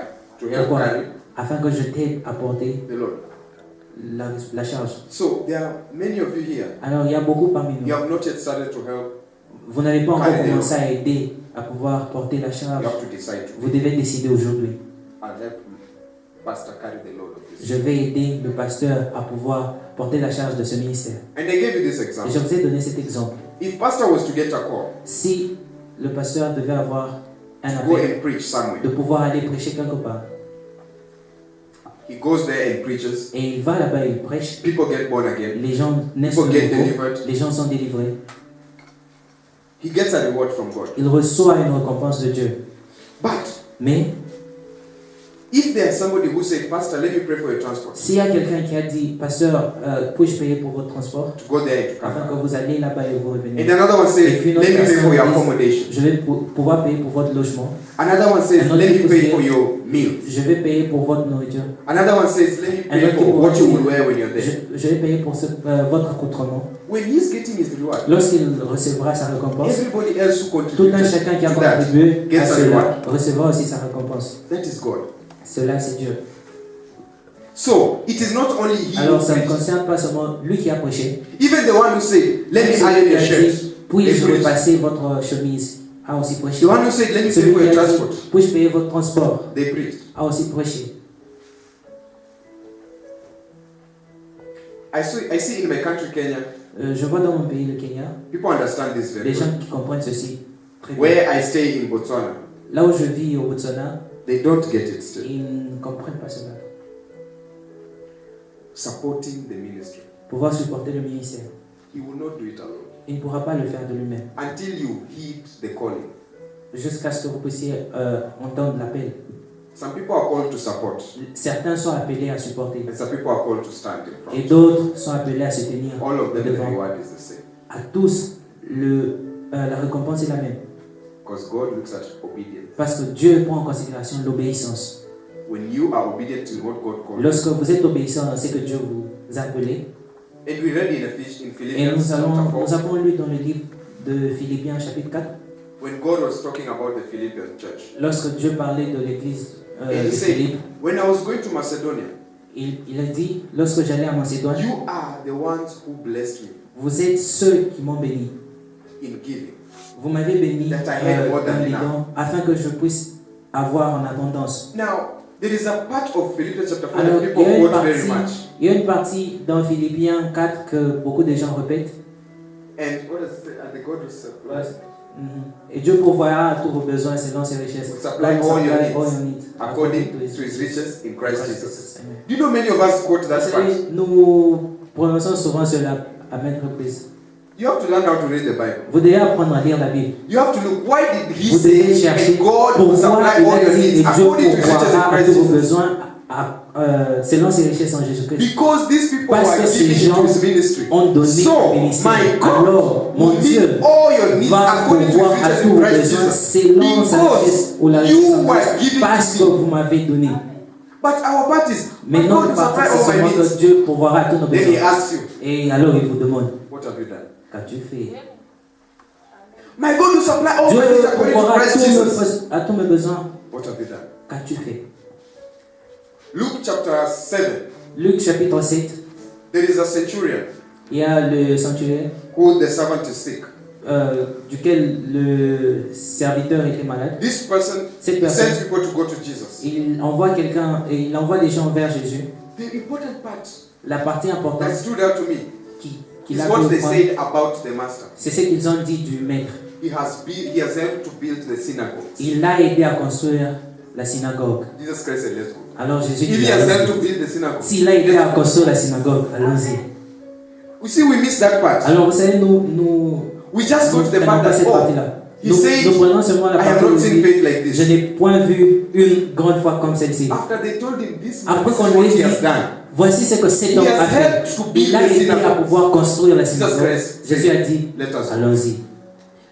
D: To help
E: Pourquoi?
D: carry
E: afin que je t'aide à porter
D: the load.
E: la charge.
D: So there are many of you here.
E: Alors il y a beaucoup parmi
D: You
E: nous.
D: have not yet started to help.
E: Vous n'avez pas encore
D: Carry the
E: commencé à aider à pouvoir porter la
D: You
E: charge.
D: have to decide to.
E: Vous devez décider aujourd'hui.
D: I'll help Pastor carry the load of this.
E: Je vais aider le pasteur à pouvoir porter la charge de ce ministère.
D: And I gave you this
E: Et je
D: example.
E: vous ai donné cet exemple.
D: If Pastor was to get a call,
E: Si le pasteur devait avoir un
D: go
E: appel
D: and preach somewhere.
E: de pouvoir aller prêcher quelque part,
D: He goes there and preaches.
E: et il va là-bas et il prêche,
D: People get born again.
E: les gens naissent
D: People
E: de
D: get
E: nouveau,
D: delivered.
E: les gens sont délivrés,
D: He gets a reward from God.
E: il reçoit une récompense de Dieu.
D: But
E: Mais
D: If there's somebody who said, Pastor, let me pray for your transport,
E: S'il y a quelqu'un qui a dit, pasteur, puis-je payer pour votre transport
D: to go there and to come
E: afin que
D: back.
E: vous alliez là-bas et vous revenez.
D: And another one
E: Et
D: says,
E: puis une
D: let
E: autre
D: me pay for your
E: personne dit,
D: accommodation.
E: je vais pouvoir payer pour votre logement.
D: Another one says,
E: Un autre
D: let me
E: qui
D: pay
E: peut
D: for
E: dire,
D: your meal.
E: Je vais payer pour votre nourriture.
D: Another one says, let me
E: Un
D: pay
E: autre qui
D: for
E: pourra
D: what you
E: dire,
D: will wear when you're there.
E: je vais payer pour votre accoutrement.
D: When he's getting his reward,
E: Lorsqu'il recevra sa récompense,
D: everybody else who
E: tout un
D: contributed
E: chacun qui a
D: to that
E: contribué à
D: gets a reward.
E: cela recevra aussi sa récompense.
D: That is God.
E: Cela, c'est Dieu.
D: So it is not only he
E: Alors,
D: who
E: ça ne
D: preaches.
E: concerne pas seulement lui qui a prêché.
D: Even the one who said, let me iron your shirt.
E: Puis-je
D: They preach.
E: repasser votre chemise a aussi prêché.
D: The one who said, let me pay
E: Celui
D: for
E: qui
D: your
E: a dit,
D: transport.
E: puis-je payer votre transport
D: They preached.
E: a aussi prêché.
D: I see in my country, Kenya,
E: Je vois dans mon pays, le Kenya,
D: people understand this very
E: les gens
D: well.
E: qui comprennent ceci très bien.
D: Where I stay in Botswana,
E: Là où je vis au Botswana,
D: they don't get it still.
E: ils ne comprennent pas cela.
D: Supporting the ministry.
E: Pouvoir supporter le ministère.
D: He will not do it alone.
E: Il ne pourra pas le faire de lui-même.
D: Until you heed the calling.
E: Jusqu'à ce que vous puissiez entendre l'appel.
D: Some people are called to support,
E: Certains sont appelés à supporter.
D: and some people are called to stand in
E: Et
D: front.
E: d'autres sont appelés à se tenir
D: All of them, the
E: devant.
D: reward is the same.
E: À tous, la récompense est la même.
D: Because God looks at obedience.
E: Parce que Dieu prend en considération l'obéissance.
D: When you are obedient to what God calls you.
E: Lorsque vous êtes obéissant à ce que Dieu vous a appelé,
D: And we read in
E: et
D: Philippians
E: nous
D: chapter 4,
E: avons lu dans le livre de Philippiens chapitre 4,
D: when God was talking about the Philippian church.
E: lorsque Dieu parlait de l'église
D: And
E: de
D: he said,
E: Philippe,
D: when I was going to Macedonia,
E: il a dit, lorsque j'allais à Macédoine,
D: you are the ones who blessed me
E: vous êtes ceux qui m'ont béni.
D: in giving.
E: Vous m'avez béni
D: That I had more than
E: dans les
D: enough.
E: dons afin que je puisse avoir en abondance.
D: Now, there is a part of Philippians chapter 4
E: Alors,
D: that people quote very much.
E: il y a une partie dans Philippiens 4 que beaucoup de gens répètent.
D: And what does it say? And the God who supplies
E: Et Dieu pourvoira à tous vos besoins selon ses richesses.
D: will supply all your needs
E: needs
D: according to his riches in Christ Jesus.
E: Jesus. Amen.
D: Do you know many of us quote that
E: Vous
D: part?
E: savez, nous prononçons souvent cela à maintes reprises.
D: You have to learn how to read the Bible.
E: Vous devez apprendre à lire la Bible.
D: You have to look, why did he
E: Vous devez
D: say,
E: chercher
D: and God will
E: pourquoi
D: supply
E: il
D: all
E: a
D: your
E: dit et
D: needs
E: Dieu
D: according to his riches in
E: pourvoira à
D: Christ
E: tous vos
D: Jesus?
E: besoins selon ses richesses en Jésus-Christ.
D: Because these people
E: Parce
D: are
E: que ces
D: giving
E: gens
D: to his ministry.
E: ont donné
D: So,
E: au ministère.
D: my God
E: Alors, mon
D: will
E: Dieu
D: meet all your needs
E: va
D: according to his
E: pourvoir à
D: riches
E: tous
D: in
E: vos
D: Christ
E: besoins
D: Jesus.
E: selon sa richesse ou la richesse
D: you
E: en
D: were
E: Christ.
D: giving
E: Parce que
D: to me.
E: vous m'avez donné.
D: But our part is,
E: Mais
D: my God
E: notre
D: will
E: partie,
D: supply
E: c'est
D: all my
E: seulement que
D: needs.
E: Dieu pourvoira à tous nos
D: Then he
E: besoins.
D: asks you,
E: Et alors il vous demande,
D: what have you done?
E: qu'as-tu fait?
D: My God will supply all
E: Dieu
D: my needs according to
E: pourvoira
D: Christ Jesus.
E: à tous mes besoins.
D: What have you done?
E: Qu'as-tu fait?
D: Luke chapter 7.
E: Luc chapitre 7,
D: There is a centurion
E: il y a le centurion
D: who the servant is sick.
E: duquel le serviteur était malade.
D: This person
E: Cette
D: sends
E: personne,
D: people to go to Jesus.
E: il envoie quelqu'un et il envoie des gens vers Jésus.
D: The important part
E: La partie importante
D: that stood out to me
E: qu'il
D: is
E: a
D: what
E: pu
D: they
E: prendre,
D: said about the master.
E: c'est ce qu'ils ont dit du maître.
D: He has helped to build the synagogue.
E: Il l'a aidé à construire la synagogue.
D: Jesus Christ said, let's go.
E: Alors Jésus
D: If
E: dit,
D: he has helped
E: allons-y.
D: to build the synagogue.
E: S'il a aidé à construire la synagogue, allons-y.
D: We see we miss that part.
E: Alors vous savez, nous
D: We just go to the
E: prenons
D: part
E: pas
D: that,
E: cette
D: oh,
E: partie-là.
D: he
E: Nous
D: said,
E: prenons seulement la
D: I have
E: partie
D: not
E: où
D: seen
E: il dit,
D: faith like
E: je
D: this.
E: n'ai point vu une grande foi comme celle-ci.
D: After they told him this,
E: Après
D: this
E: qu'on
D: is
E: lui
D: what
E: ait
D: he
E: dit,
D: has done.
E: voici ce que cet homme
D: He
E: a
D: has
E: fait.
D: helped to build
E: Il a
D: the
E: aidé à
D: synagogue.
E: pouvoir construire la
D: Jesus
E: synagogue.
D: Christ.
E: Jésus a dit,
D: Let us go.
E: allons-y.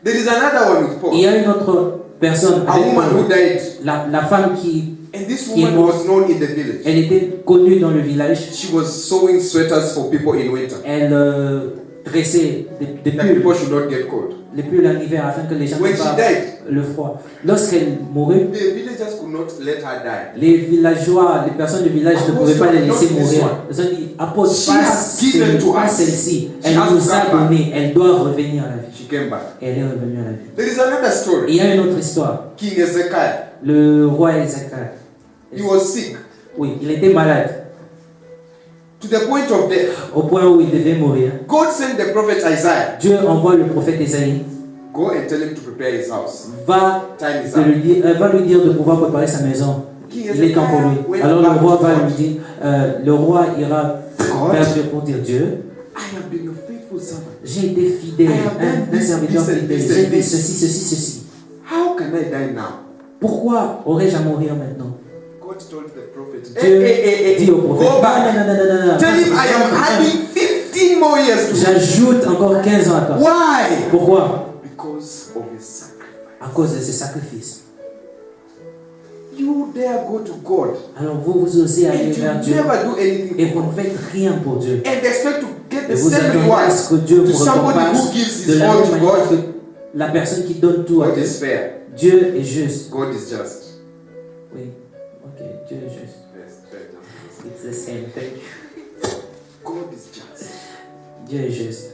D: There is another one with Paul.
E: Il y a une autre personne,
D: A
E: avec
D: woman
E: Paul.
D: who died.
E: la femme qui,
D: And this
E: Qui est
D: woman
E: morte.
D: was known in the village.
E: elle était connue dans le village.
D: She was sewing sweaters for people in winter.
E: Elle dressait des
D: That
E: pulls,
D: people should not get cold.
E: les pulls en hiver afin que les gens
D: When
E: n'aient
D: she
E: pas
D: died,
E: le froid. Lorsqu'elle mourut,
D: the villagers could not let her die.
E: les villageois, les personnes du village ne pouvaient pas les laisser
D: Not this
E: mourir.
D: one.
E: Ils ont dit, apôtre,
D: She
E: pas,
D: has given to
E: pas
D: us.
E: celle-ci.
D: She
E: Elle
D: has
E: nous
D: to
E: a
D: come back.
E: donné, elle doit revenir à la vie.
D: She came back.
E: Et elle est revenue à la vie.
D: There is another
E: Et
D: story.
E: il y a une autre histoire.
D: King Ezekiel.
E: Le roi Ézéchiel.
D: He was sick
E: Oui, il était malade
D: to the point of death.
E: au point où il devait mourir.
D: God sent the prophet Isaiah.
E: Dieu envoie le prophète Ésaïe,
D: Go and tell him to prepare his house.
E: va
D: Time is
E: va
D: up.
E: lui dire de pouvoir préparer sa maison.
D: King
E: Il est temps pour lui.
D: went
E: Alors le
D: back
E: roi
D: to
E: va
D: God.
E: lui dire, le roi ira
D: God,
E: vers Dieu pour dire, Dieu,
D: I have been your faithful servant.
E: j'ai été fidèle,
D: I have done
E: un
D: this,
E: serviteur
D: this and
E: fidèle,
D: this
E: j'ai
D: and
E: fait
D: this.
E: ceci.
D: How can I die now?
E: Pourquoi aurais-je à mourir maintenant?
D: God God told the prophet,
E: Dieu dit au prophète,
D: go back.
E: non.
D: Tell him I am adding 15 more years to him.
E: J'ajoute encore 15 ans à toi.
D: Why?
E: Pourquoi?
D: Because of his sacrifice.
E: À cause de ce sacrifice.
D: You dare go to God
E: Alors vous osez aller
D: and you
E: vers Dieu
D: never do anything
E: et
D: for
E: vous
D: God.
E: ne faites rien pour Dieu.
D: And expect to get
E: Et
D: the
E: vous
D: same
E: attendez
D: reward
E: à ce que Dieu
D: to
E: vous
D: somebody who
E: récompense
D: gives
E: de
D: his
E: la
D: all
E: même
D: to
E: manière
D: God.
E: que la personne qui donne tout à
D: God
E: Dieu.
D: is fair.
E: Dieu est juste.
D: God is just.
E: Oui, ok, Dieu est juste.
D: Yes, very just.
E: It's the same thing.
D: God is just.
E: Dieu est juste.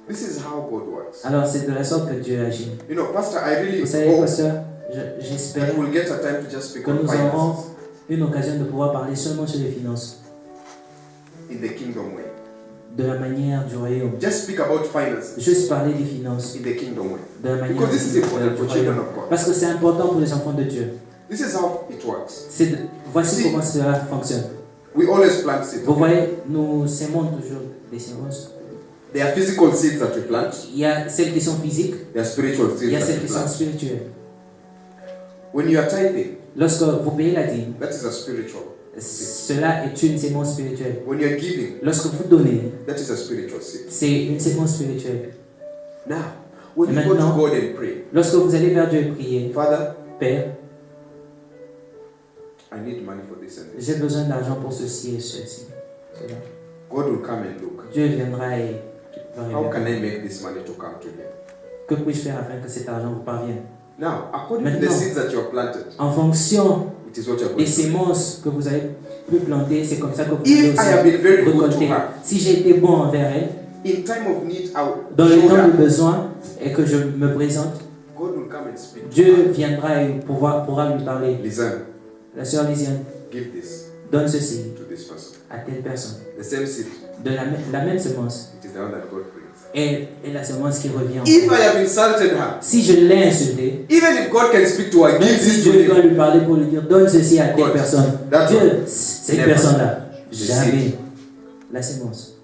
D: This is how God works.
E: Alors c'est de la sorte que Dieu agit.
D: You know, Pastor, I really
E: Vous savez,
D: hope
E: pasteur, j'espère
D: that we'll get a time to just speak
E: que
D: on
E: nous aurons
D: finances
E: une occasion de pouvoir parler seulement sur les finances,
D: in the kingdom way.
E: de la manière du royaume.
D: Just speak about finances
E: Juste parler des finances,
D: in the kingdom way.
E: de la manière
D: Because this is
E: du
D: important for children
E: royaume.
D: of God.
E: Parce que c'est important pour les enfants de Dieu.
D: This is how it works.
E: Voici comment cela fonctionne.
D: We always plant seeds.
E: Vous voyez, nous sémons toujours des semences.
D: There are physical seeds that we plant.
E: Il y a celles qui sont physiques,
D: There are spiritual
E: il y
D: seeds
E: a
D: that
E: celles
D: we
E: qui sont
D: plant.
E: spirituelles.
D: When you are tithing,
E: Lorsque vous payez la dîme,
D: that is a spiritual.
E: cela est une sémence spirituelle.
D: When you are giving,
E: Lorsque vous donnez,
D: that is a spiritual seed.
E: c'est une sémence spirituelle.
D: Now, when
E: Et
D: you go to
E: maintenant,
D: God and pray,
E: Lorsque vous allez vers Dieu et prier,
D: Father,
E: Père,
D: I need money for this and this.
E: j'ai besoin d'argent pour ceci et ceci. Cela.
D: God will come and look.
E: Dieu viendra et va
D: How can
E: regarder.
D: I make this money to come to Him?
E: Que puis-je faire afin que cet argent vous parvienne?
D: Now, according to the
E: Maintenant,
D: seeds that you have planted,
E: En fonction
D: it is what you are
E: des
D: going to do.
E: sémences que vous avez pu planter, c'est comme ça que vous
D: If
E: allez
D: I have been very
E: aussi
D: good to
E: récolter.
D: her,
E: Si j'ai été bon envers elle,
D: in time of need, I
E: dans
D: will
E: le
D: show
E: temps de
D: her.
E: besoin et que je me présente,
D: God will come and speak.
E: Dieu viendra et pourra lui parler.
D: Listen,
E: La sœur Lisiane,
D: give this
E: donne ceci
D: to this person.
E: à telle personne.
D: The same seed.
E: De la même semence.
D: It is the one that God brings.
E: Et la semence qui revient.
D: If I have insulted her,
E: Si je l'ai insulté,
D: even if God can speak to her,
E: même
D: give
E: si
D: this to
E: Dieu doit
D: him.
E: lui parler pour lui dire donne ceci à telle
D: God,
E: personne,
D: that's
E: Dieu,
D: all.
E: cette
D: Never.
E: personne-là,
D: The
E: jamais.
D: seed.
E: La sémence.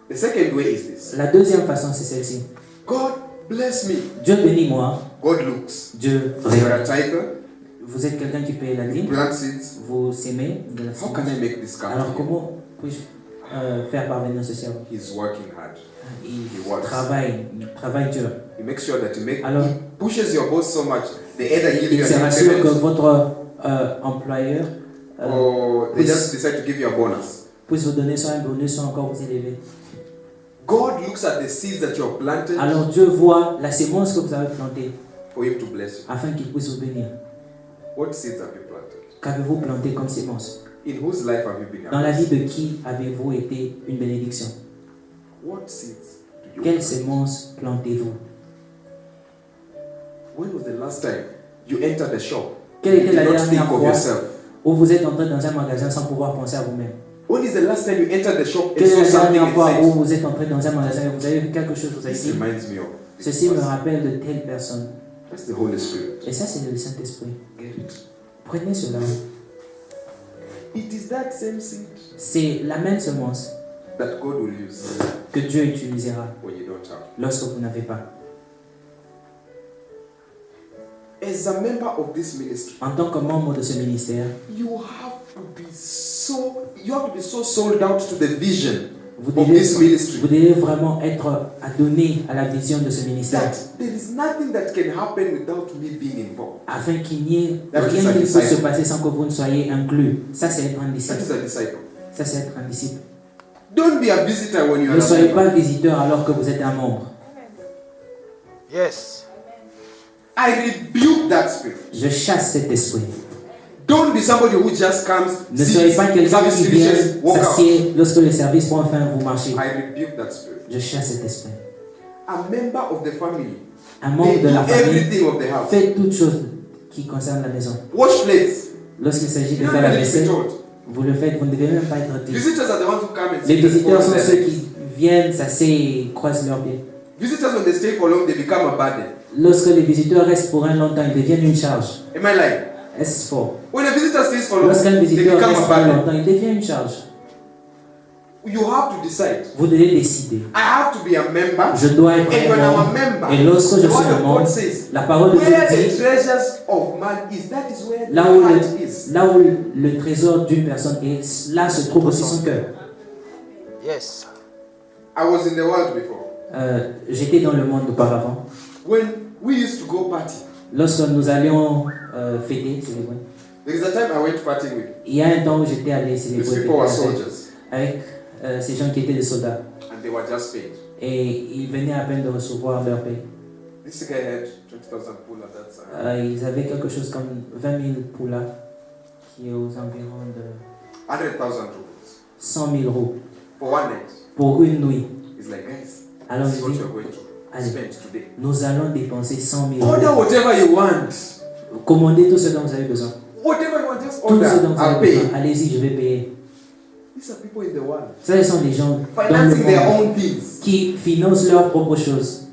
D: The second way is this.
E: La deuxième façon, c'est celle-ci.
D: God bless me.
E: Dieu bénit moi.
D: God looks.
E: Dieu
D: You are a
E: regarde.
D: tither.
E: Vous êtes quelqu'un qui paye la
D: You
E: dîme.
D: plant seeds.
E: Vous s'aimez de la
D: How can
E: semence.
D: I make this come?
E: Alors
D: to him?
E: comment puis-je faire parvenir ceci à vous?
D: He's working hard.
E: Il
D: works.
E: travaille dur.
D: He makes sure that
E: Alors,
D: he pushes your boss so much. They either give
E: il
D: you
E: se
D: an
E: rassure que
D: increment
E: votre employeur
D: or they
E: puisse-
D: just decide to give you a bonus.
E: puisse vous donner soit un bonus, soit encore vous élever.
D: God looks at the seeds that you have planted
E: Alors Dieu voit la sémence que vous avez plantée
D: for him to bless you.
E: afin qu'il puisse vous bénir.
D: What seeds have you planted?
E: Qu'avez-vous planté comme sémence?
D: In whose life have you been a
E: Dans la vie
D: blessing?
E: de qui avez-vous été une bénédiction?
D: What seeds do you
E: Quelle
D: plant?
E: sémence plantez-vous?
D: When was the last time you entered a shop?
E: Quelle
D: You
E: était
D: did
E: la
D: not
E: dernière
D: think of
E: fois
D: yourself.
E: où vous êtes entré dans un magasin sans pouvoir penser à vous-même?
D: When is the last time you entered the shop and
E: Quelle
D: saw
E: est la
D: something
E: dernière
D: and
E: fois où
D: said,
E: vous êtes entré dans un magasin et vous avez vu quelque chose, vous avez
D: this
E: dit,
D: reminds me of this
E: ceci me
D: person.
E: rappelle de telle personne.
D: That's the Holy Spirit.
E: Et ça, c'est le Saint-Esprit.
D: Get it?
E: Prenez cela.
D: It is that same seed
E: C'est la même semence
D: that God will use
E: que Dieu utilisera
D: when you don't have.
E: lorsque vous n'avez pas.
D: As a member of this ministry,
E: En tant que membre de ce ministère,
D: you have to be so sold out to the vision
E: vous
D: of this ministry
E: devez vraiment être adonné à la vision de ce ministère
D: that there is nothing that can happen without me being involved.
E: afin qu'il n'y ait
D: That is
E: rien
D: a
E: qui puisse
D: disciple.
E: se passer sans que vous ne soyez inclus. Ça, c'est être un
D: That
E: disciple.
D: is a disciple.
E: Ça, c'est être un disciple.
D: Don't be a visitor when you are
E: Ne
D: a
E: soyez
D: member.
E: pas visiteur alors que vous êtes un membre.
F: Yes.
D: I rebuke that spirit.
E: Je chasse cet esprit.
D: Don't be somebody who just comes,
E: Ne soyez pas quelqu'un
D: service
E: qui vient
D: finishes, walk out.
E: s'assied lorsque le service prend fin, vous marchez.
D: I rebuke that spirit.
E: Je chasse cet esprit.
D: A member of the family,
E: Un
D: they
E: membre de
D: do
E: la famille
D: everything of the house.
E: fait toutes choses qui concernent la maison.
D: Wash plates.
E: Lorsqu'il s'agit
D: You
E: de
D: don't
E: faire la
D: need to be
E: vaisselle,
D: told.
E: vous le faites, vous ne devez même pas être dit.
D: Visitors are the ones who come and
E: Les
D: sit and
E: visiteurs sont
D: follow
E: ceux
D: their legs.
E: qui viennent, s'asseyent et croisent leurs pieds.
D: Visitors, when they stay for long, they become a burden.
E: Lorsque les visiteurs restent pour un long temps, ils deviennent une charge.
D: Am I lying?
E: Est-ce faux?
D: When a visitor stays for long,
E: Lorsqu'un
D: they
E: visiteur
D: become
E: reste
D: a
E: pour un
D: burden.
E: long temps, il devient une charge.
D: You have to decide.
E: Vous devez décider.
D: I have to be a member.
E: Je dois être
D: And when
E: un
D: I'm a
E: membre.
D: member,
E: Et lorsque je
D: the
E: suis
D: word
E: un
D: of
E: membre,
D: God says,
E: la parole de Dieu
D: where the
E: dit,
D: treasures of man is, that is where
E: là
D: the
E: où,
D: heart is.
E: là où le trésor d'une personne est, là se trouve aussi son cœur.
D: Yes. I was in the world before.
E: J'étais dans le monde auparavant.
D: When we used to go party,
E: Lorsque nous allions fêter, célébrer,
D: there is a time I went partying with.
E: il y a un temps où j'étais allé
D: These
E: célébrer
D: people were
E: fêter
D: soldiers,
E: avec ces gens qui étaient des soldats.
D: and they were just paid.
E: Et ils venaient à peine de recevoir leur paie.
D: This guy had 20,000 pool at that time.
E: Ils avaient quelque chose comme 20 000 poulas, qui est aux environs de
D: 100,000 rubles
E: 100 000 euros
D: for one night.
E: pour une nuit.
D: He's like, guys,
E: Alors
D: this is
E: il
D: what
E: dit,
D: you're going to
E: allez,
D: spend today.
E: nous allons dépenser 100 000
D: Order
E: euros.
D: whatever you want.
E: Commandez tout ce dont vous avez besoin.
D: Whatever you want, just
E: Tout
D: order.
E: ce dont vous
D: I'll
E: avez
D: pay.
E: besoin. Allez-y, je vais payer.
D: These are people in the world
E: Ça, ce sont des gens dans le
D: financing their
E: monde
D: own things.
E: qui financent leurs propres choses.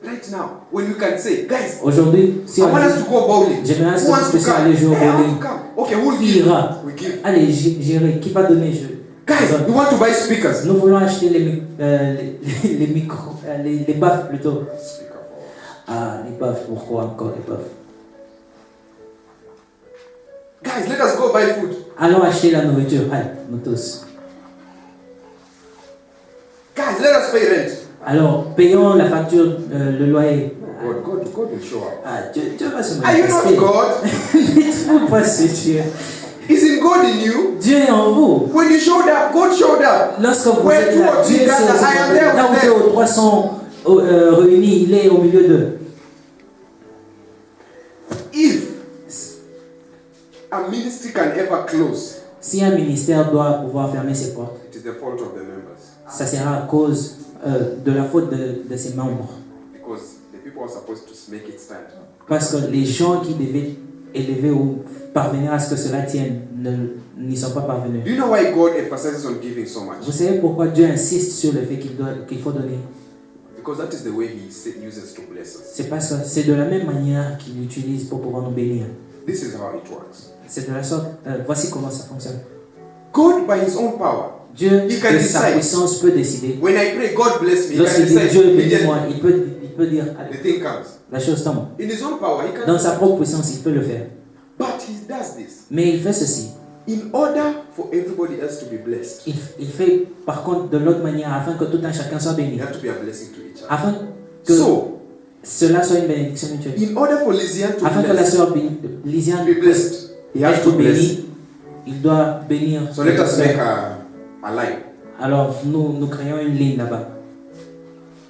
D: Right now, when we can say, guys,
E: Aujourd'hui, si
D: I
E: on
D: want us to go bowling.
E: j'aimerais
D: Who
E: que
D: wants
E: vous
D: to
E: puissiez
D: come?
E: aller jouer au
D: Hey, I want
E: bowling.
D: to come. Okay, who will
E: Qui
D: give?
E: ira?
D: We give.
E: Allez, j'irai. Qui va donner?
D: Guys, we want to buy speakers.
E: Nous voulons acheter les micros, les baffes plutôt.
D: Speaker for
E: Ah, les baffes, pourquoi encore les baffes?
D: guys, let us go buy food.
E: Allons acheter la nourriture. Allez, nous tous.
D: Guys, let us pay rent.
E: Alors, payons la facture, le loyer.
D: God will show up.
E: Ah, Dieu va se
D: Are you not
E: manifester.
D: God?
E: Mais tu peux pas se Dieu.
D: Isn't God in you?
E: Dieu est en vous.
D: When you showed up, God showed up.
E: Lorsque vous
D: Where
E: êtes
D: two
E: là,
D: or three
E: Dieu est
D: gather, I am there
E: là où
D: with
E: deux
D: them.
E: ou trois sont réunis, il est au milieu d'eux.
D: If a ministry can ever close,
E: Si un ministère doit pouvoir fermer ses portes,
D: it is the fault of the members.
E: ça sera à cause de la faute de ses membres.
D: Because the people are supposed to make it stand.
E: Parce que les gens qui devaient élever ou parvenir à ce que cela tienne n'y sont pas parvenus.
D: Do you know why God emphasizes on giving so much?
E: Vous savez pourquoi Dieu insiste sur le fait qu'il faut donner?
D: Because that is the way He uses to bless us.
E: C'est parce que c'est de la même manière qu'il utilise pour pouvoir nous bénir.
D: This is how it works.
E: C'est de la sorte, voici comment ça fonctionne.
D: God, by His own power,
E: Dieu,
D: He can
E: de sa
D: decide.
E: puissance, peut décider.
D: When I pray, God bless me, He can
E: Lorsqu'il dit
D: decide
E: Dieu
D: immediately.
E: bénis-moi, il peut dire, allez,
D: The thing comes.
E: la chose tombe.
D: In His own power, He can
E: Dans
D: do
E: sa
D: that.
E: propre puissance, il peut le faire.
D: But He does this
E: Mais il fait ceci.
D: in order for everybody else to be blessed.
E: Il fait par contre de l'autre manière afin que tout un chacun soit
D: They
E: béni.
D: have to be a blessing to each other.
E: Afin que
D: So,
E: cela soit une bénédiction mutuelle.
D: in order for Lysiane to
E: Afin que la
D: bless,
E: sœur Lisiane
D: be
E: puisse
D: blessed, he has
E: être
D: to bless.
E: bénie, il doit bénir.
D: So let us
E: cette
D: make
E: sœur.
D: a line.
E: Alors nous créons une ligne là-bas.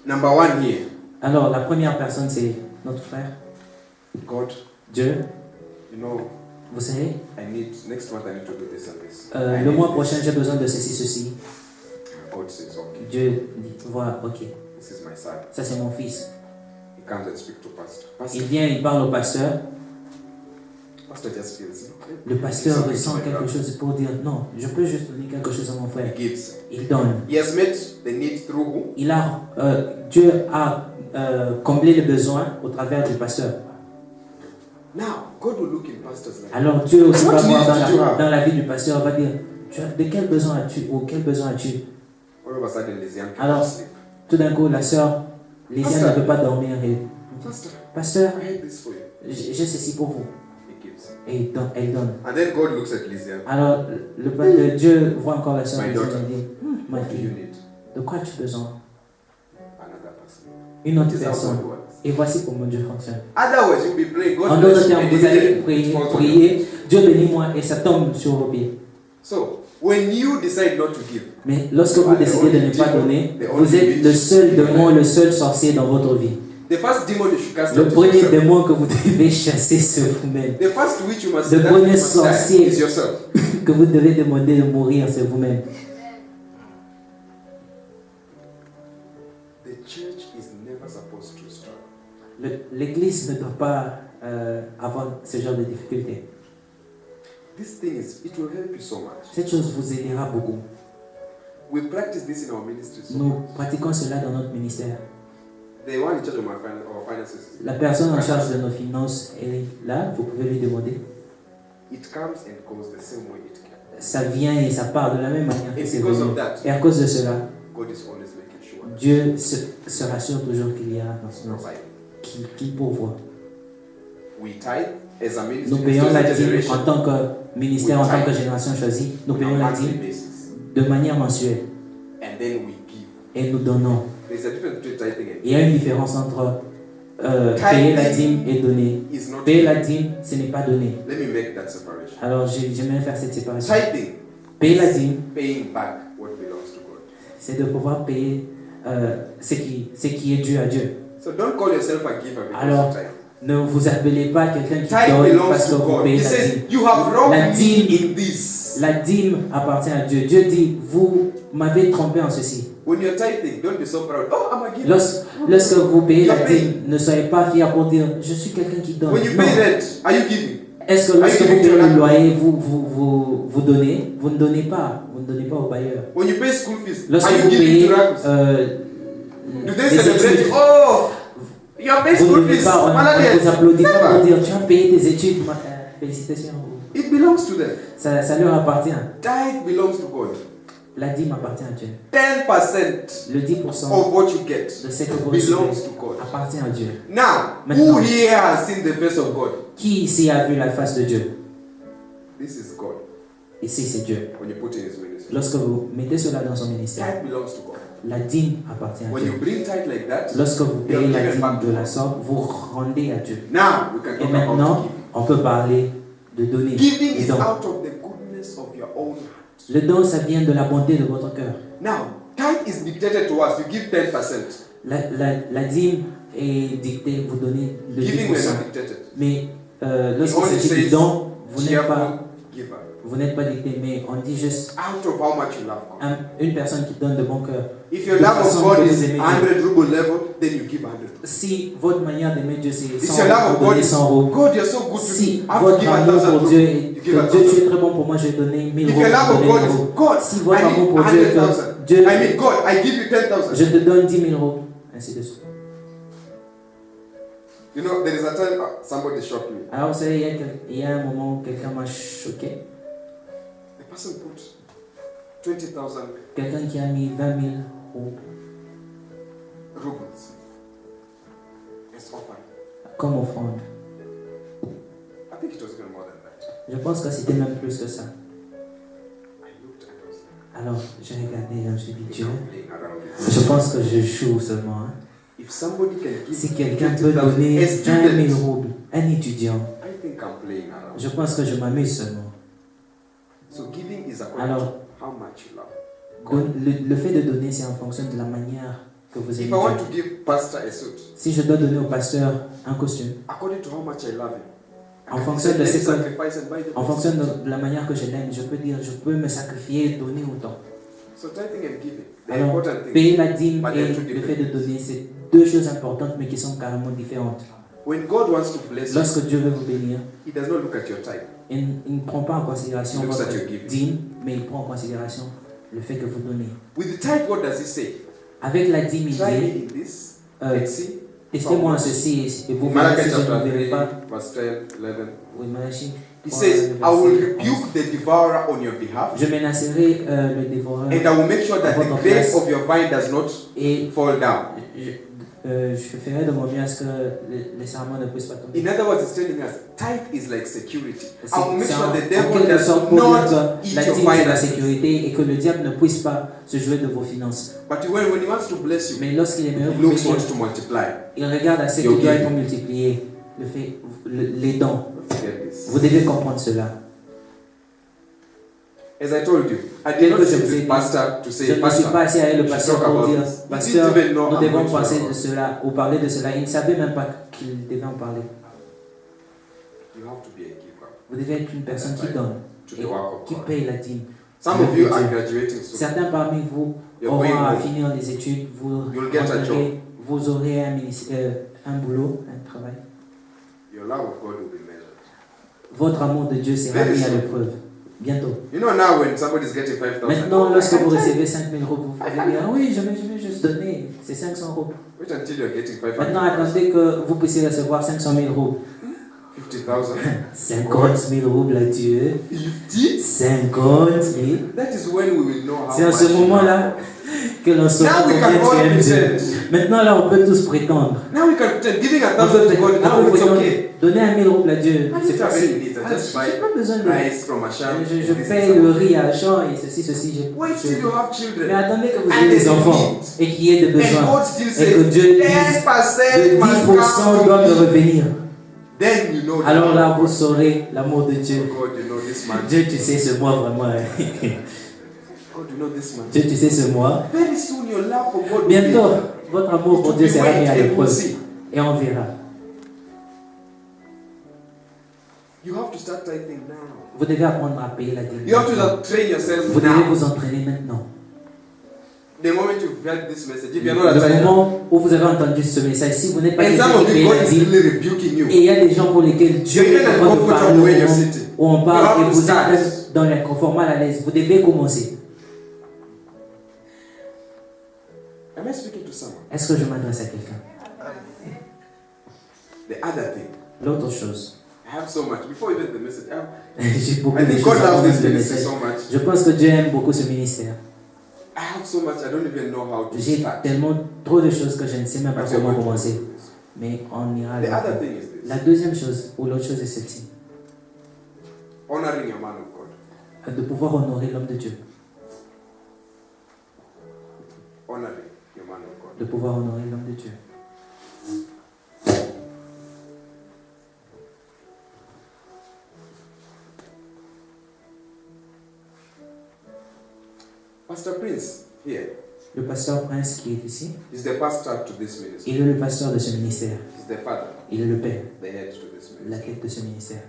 D: Number one here,
E: Alors la première personne c'est notre frère,
D: God,
E: Dieu.
D: you know,
E: Vous savez,
D: next month I need to do this and this.
E: le mois prochain j'ai besoin de ceci.
D: God says, okay,
E: Dieu dit, voilà, ok,
D: this is my son.
E: ça c'est mon fils.
D: He comes and speaks to pastor. Pastor,
E: Il vient, il parle au pasteur.
D: pastor just feels.
E: Le pasteur
D: Something
E: ressent
D: to my
E: quelque
D: brother.
E: chose pour dire non, je peux juste donner quelque chose à mon frère.
D: He gives.
E: Il donne.
D: He has met the need through who?
E: Dieu a comblé les besoins au travers du pasteur.
D: Now, God will look in pastor's life.
E: Alors Dieu aussi
D: What
E: va voir
D: needs did you have?
E: dans la vie du pasteur, va dire, de quel besoin as-tu ou quel besoin as-tu?
D: All of a sudden, Lysiane
E: Alors,
D: cannot sleep.
E: tout d'un coup, la sœur Lysiane
D: Pasteur.
E: ne peut pas dormir et
D: Pastor,
E: pasteur,
D: I had this for you.
E: j'ai ceci pour vous.
D: He gives.
E: Et elle donne.
D: And then God looks at Lysiane.
E: Alors le Dieu voit encore la sœur
D: My
E: Lysiane
D: daughter.
E: et dit, ma
D: What do you
E: fille,
D: need?
E: de quoi as-tu besoin?
D: Another person.
E: Une autre
D: This is how
E: personne.
D: God works.
E: Et voici comment Dieu fonctionne.
D: Otherwise, you'll be praying, God
E: En
D: bless
E: d'autres
D: you,
E: termes,
D: and
E: vous allez
D: immediately it falls on you.
E: prier, Dieu bénis-moi et ça tombe sur vos pieds.
D: So, when you decide not to give,
E: Mais lorsque vous décidez de ne pas donner,
D: the
E: vous
D: only
E: êtes
D: witch
E: le seul
D: in your
E: démon,
D: life.
E: le seul sorcier dans votre vie.
D: The first demon you should cast
E: Le
D: out is
E: premier
D: yourself.
E: démon que vous devez chasser sur vous-même,
D: The first witch you must
E: Le
D: that
E: premier
D: you must die
E: sorcier.
D: is yourself.
E: que vous devez demander de mourir, c'est vous-même.
D: The church is never supposed to struggle.
E: L'Église ne doit pas avoir ce genre de difficultés.
D: This thing is, it will help you so much.
E: Cette chose vous aidera beaucoup.
D: We practice this in our ministry so
E: Nous
D: much.
E: pratiquons cela dans notre ministère.
D: The one in charge of our finances,
E: La personne en charge de nos finances est là, vous pouvez lui demander.
D: it comes and goes the same way it came.
E: ça vient et ça part de la même manière que
D: And
E: c'est
D: because
E: venu.
D: of that,
E: Et à cause de cela,
D: God is always making sure
E: Dieu se rassure toujours qu'il y a
D: to provide.
E: qu'il pourvoit.
D: We tithe as a ministry,
E: Nous payons la
D: as a
E: dîme
D: generation,
E: en tant que ministère, en tant que génération choisie. Nous
D: on
E: payons
D: a
E: la
D: monthly
E: dîme
D: basis.
E: de manière mensuelle
D: And then we give.
E: et nous donnons.
D: There's a difference between tithing and
E: Il y a une différence entre payer la dîme et donner.
D: is not
E: Payer la
D: giving.
E: dîme, ce n'est pas donner.
D: Let me make that separation.
E: Alors j'aimerais faire cette séparation.
D: Tithing,
E: Payer la dîme,
D: paying back what belongs to God.
E: c'est de pouvoir payer ce qui est dû à Dieu.
D: So don't call yourself a giver because
E: Alors,
D: you tithe.
E: ne vous appelez pas quelqu'un qui
D: Tithe
E: donne
D: belongs
E: parce que
D: to
E: vous
D: God.
E: payez
D: He
E: la
D: says,
E: dîme.
D: you have wronged
E: La
D: me
E: dîme.
D: in this.
E: La dîme appartient à Dieu. Dieu dit, vous m'avez trompé en ceci.
D: When you're tithing, don't be so proud. Oh, I'm a giver.
E: Lorsque vous payez la
D: You're
E: dîme, ne soyez pas fiers pour dire, je suis quelqu'un qui donne.
D: When you
E: Non.
D: pay rent, are you giving?
E: Est-ce que lorsque
D: Are you
E: vous
D: giving to
E: payez le
D: your
E: loyer, vous donnez? Vous ne donnez pas. Vous ne donnez pas au bailleur.
D: When you pay school fees,
E: Lorsque
D: are you
E: vous
D: giving
E: payez
D: to Ramos? Do they
E: des
D: celebrate?
E: études,
D: Oh, you are paying
E: vous ne
D: school
E: donnez
D: fees.
E: pas, on
D: Malade.
E: ne vous applaudit pas pour
D: Never.
E: dire, tu as payé tes études. Félicitations.
D: It belongs to them.
E: Ça leur appartient.
D: Tithe belongs to God.
E: La dîme appartient à Dieu.
D: 10%
E: Le 10%
D: of what you get
E: de ce que vous recevez
D: belongs to God.
E: appartient à Dieu.
D: Now,
E: Maintenant.
D: who here has seen the face of God?
E: Qui ici a vu la face de Dieu?
D: This is God.
E: Ici, c'est Dieu.
D: When you put in His ministry,
E: Lorsque vous mettez cela dans son ministère,
D: tithe belongs to God.
E: la dîme appartient à
D: When
E: Dieu.
D: you bring tithe like that,
E: Lorsque vous payez
D: you
E: la
D: give it back
E: dîme
D: to
E: de
D: God.
E: la sorte, vous rendez à Dieu.
D: Now we can
E: Et
D: talk about
E: maintenant, on peut parler de donner.
D: giving. Giving
E: Et
D: is
E: donc,
D: out of the goodness of your own heart.
E: le don, ça vient de la bonté de votre cœur.
D: Now, tithe is dictated to us. You give 10%.
E: La dîme est dictée, vous donnez le
D: Giving is
E: 10%.
D: not dictated.
E: Mais lorsqu'il
D: only
E: s'agit du
D: says
E: don, vous n'êtes pas,
D: Cheerful giver.
E: vous n'êtes pas dicté, mais on dit juste
D: Out of how much you love God.
E: une personne qui donne de bon cœur.
D: If your
E: De
D: love of
E: façon
D: God
E: que
D: is
E: vous aimez
D: 100 ruble level, then you give 100.
E: Si votre manière d'aimer Dieu c'est
D: If
E: 100
D: your love of
E: vous
D: God
E: donnez
D: is
E: 100 euros.
D: God, you're so good to me.
E: Si
D: I have to
E: votre
D: give
E: amour
D: 1,000
E: pour Dieu
D: rubles.
E: est
D: You give
E: que Dieu tu
D: 1,000.
E: es très bon pour moi, je vais donner 1000
D: If
E: euros.
D: your love
E: je
D: of
E: vais donner
D: God
E: 1000
D: is
E: euros.
D: God,
E: Si votre
D: I
E: amour
D: need
E: pour Dieu est
D: 100,000.
E: que Dieu,
D: I mean God, I give you 10,000.
E: je te donne 10 000 euros, ainsi de suite.
D: You know, there is a time somebody shocked me.
E: Alors vous savez, il y a un moment où quelqu'un m'a choqué.
D: The person put 20,000
E: Quelqu'un qui a mis 20 000 euros
D: rubles as offering.
E: comme offrande.
D: I think it was even more than that.
E: Je pense que c'était même plus que ça.
D: I looked and I was like,
E: Alors j'ai regardé et je me suis dit,
D: I
E: Dieu,
D: think I'm playing around with
E: je pense que je joue seulement. Hein.
D: it. If somebody can give
E: Si quelqu'un peut
D: 20,000
E: donner
D: a
E: 20
D: student,
E: 000 euros, un étudiant,
D: I think I'm playing around.
E: je pense que je m'amuse seulement.
D: So giving is according
E: Alors,
D: to how much you love.
E: le fait de donner, c'est en fonction de la manière que vous
D: If
E: aimez
D: I want
E: Dieu.
D: to give pastor a suit,
E: Si je dois donner au pasteur un costume,
D: according to how much I love him, I
E: En
D: can
E: fonction
D: say,
E: de
D: let's
E: ce que-
D: sacrifice and buy the
E: en
D: best.
E: fonction de la manière que je l'aime, je peux dire, je peux me sacrifier et donner autant.
D: So tithing and giving, the
E: Alors,
D: important thing.
E: payer la dîme
D: But
E: et
D: they're two
E: le fait de
D: different
E: donner, c'est deux choses importantes mais qui sont carrément différentes.
D: When God wants to bless you,
E: Lorsque Dieu veut vous bénir,
D: He does not look at your tithe.
E: il ne prend pas en considération
D: He looks
E: votre
D: at your giving.
E: dîme, mais il prend en considération le fait que vous donnez.
D: With the tithe, what does He say?
E: Avec la dîme, il
D: Try me
E: dit,
D: in this,
E: euh,
D: let's see.
E: testez-moi en ceci et vous
D: In
E: verrez
D: Malachi
E: si je ne
D: chapter
E: vous verrai
D: 3,
E: pas.
D: verse 10, 11.
E: Oui, Malachie.
D: He
E: Voilà,
D: says,
E: le
D: I will
E: verset
D: rebuke the devourer on your behalf,
E: Je menacerai le dévoreur
D: and I will make sure that the
E: Votre
D: grape
E: place.
D: of your vine does not
E: et
D: fall down.
E: je ferai de mon mieux à ce que les serments ne puissent pas tomber.
D: In other words, it's telling us tithe is like security.
E: C'est
D: I will make
E: c'est
D: sure the
E: en
D: devil
E: quelque
D: does
E: sorte pour dire
D: not
E: que
D: eat
E: la
D: your
E: dîme c'est la
D: finances.
E: sécurité et que le diable ne puisse pas se jouer de vos finances.
D: But when he wants to bless you,
E: Mais lorsqu'il est meilleur
D: he
E: vous
D: looks
E: bénir,
D: wants to multiply.
E: il regarde à ce
D: Your
E: que Dieu
D: giving.
E: a multiplié les dons.
D: Forget this.
E: Vous devez comprendre cela.
D: As I told you, I
E: Tel
D: did
E: que
D: not
E: je
D: sit
E: vous ai
D: with
E: dit,
D: pastor to
E: Je
D: say,
E: ne me suis
D: pastor,
E: pas assis avec le
D: we should
E: pasteur
D: talk
E: pour
D: about
E: dire,
D: this. He
E: pasteur,
D: didn't even know
E: nous
D: I'm
E: devons
D: going to
E: penser
D: talk
E: de
D: about.
E: cela ou parler de cela. Il ne savait même pas qu'il devait en parler.
D: You have to be a giver
E: Vous devez être une personne qui donne,
D: to the work of
E: qui
D: God.
E: paye la dîme.
D: Some of you are graduating soon.
E: Certains parmi vous
D: You're going
E: auront à
D: home.
E: finir les études, vous,
D: You'll get a job.
E: vous aurez un boulot, un travail.
D: Your love of God will be measured.
E: Votre amour de Dieu sera
D: Very
E: mis à
D: soon.
E: l'épreuve. Bientôt.
D: You know now when somebody's getting 5,000,
E: Maintenant, lorsque vous recevez 5 000 euros, vous pouvez dire, ah oui, je vais juste donner, c'est 500 euros.
D: wait until you're getting 500,000.
E: Maintenant, attendez que vous puissiez recevoir 500 000 euros,
D: 50,000.
E: 50 000 roubles à Dieu. 50 000.
D: That is when we will know how
E: C'est à ce
D: much
E: moment-là que l'on saura
D: Now we
E: combien
D: can
E: tu
D: all
E: aimes Dieu.
D: pretend.
E: Maintenant, là, on peut tous prétendre.
D: Now we can pretend giving
E: On
D: 1,000
E: peut
D: to God.
E: on
D: Now
E: peut
D: it's
E: prétendre
D: okay.
E: donner 1 000 roubles à Dieu.
D: I
E: C'est
D: don't have
E: facile.
D: any needs. I just buy
E: J'ai pas besoin de...
D: rice from Asham.
E: Je paye le riz à Champ et ceci.
D: Wait till you have children.
E: Mais attendez que vous
D: And
E: ayez des
D: they
E: enfants
D: need.
E: et qu'il y ait des
D: And
E: besoins.
D: God still
E: Et que
D: says
E: Dieu dise
D: 10%
E: que
D: must
E: 10% doit me
D: come to me.
E: revenir.
D: Then you know.
E: Alors là, vous saurez l'amour de Dieu.
D: God, you know this man.
E: Dieu, tu sais ce mois vraiment.
D: God, you know this man.
E: Dieu, tu sais ce mois.
D: Very soon your love for God will
E: Bientôt,
D: be.
E: votre amour pour Dieu sera mis à l'épreuve. Et on verra.
D: You have to start tithing now.
E: Vous devez apprendre à payer la dîme.
D: You have to start train yourself
E: Vous devez
D: now.
E: vous entraîner maintenant.
D: The moment you've heard this message, if you're not a
E: Le
D: tither,
E: moment où vous avez entendu ce message, si vous n'êtes pas
D: and
E: quelqu'un
D: some
E: qui
D: of
E: paye
D: you, God
E: la
D: is
E: dîme,
D: really rebuking you.
E: et il y a des gens pour lesquels Dieu
D: You're
E: est
D: in
E: en
D: an
E: train de
D: uncomfortable
E: parler au
D: way you're
E: moment
D: sitting.
E: où on
D: You
E: parle
D: have
E: et
D: to
E: vous
D: start.
E: êtes dans l'inconfort, mal à l'aise. Vous devez commencer.
D: Am I speaking to someone?
E: Est-ce que je m'adresse à quelqu'un?
D: The other thing,
E: L'autre chose.
D: I have so much. Before even the message,
E: J'ai beaucoup
D: I
E: de
D: think
E: choses
D: God
E: avant
D: loves
E: même
D: this
E: le
D: ministry
E: message.
D: so much.
E: Je pense que Dieu aime beaucoup ce ministère.
D: I have so much, I don't even know how to
E: J'ai
D: start.
E: tellement trop de choses que je ne sais même pas
D: But you're
E: comment
D: going to
E: commencer.
D: do this.
E: Mais on ira
D: The
E: là.
D: other thing is this.
E: La deuxième chose, ou l'autre chose est celle-ci.
D: Honoring your man of God.
E: De pouvoir honorer l'homme de Dieu.
D: Honoring your man of God.
E: De pouvoir honorer l'homme de Dieu.
D: Pastor Prince here
E: Le pasteur Prince qui est ici,
D: is the pastor to this ministry.
E: il est le pasteur de ce ministère.
D: He's the father,
E: Il est le père,
D: the head to this
E: la
D: ministry.
E: tête de ce ministère.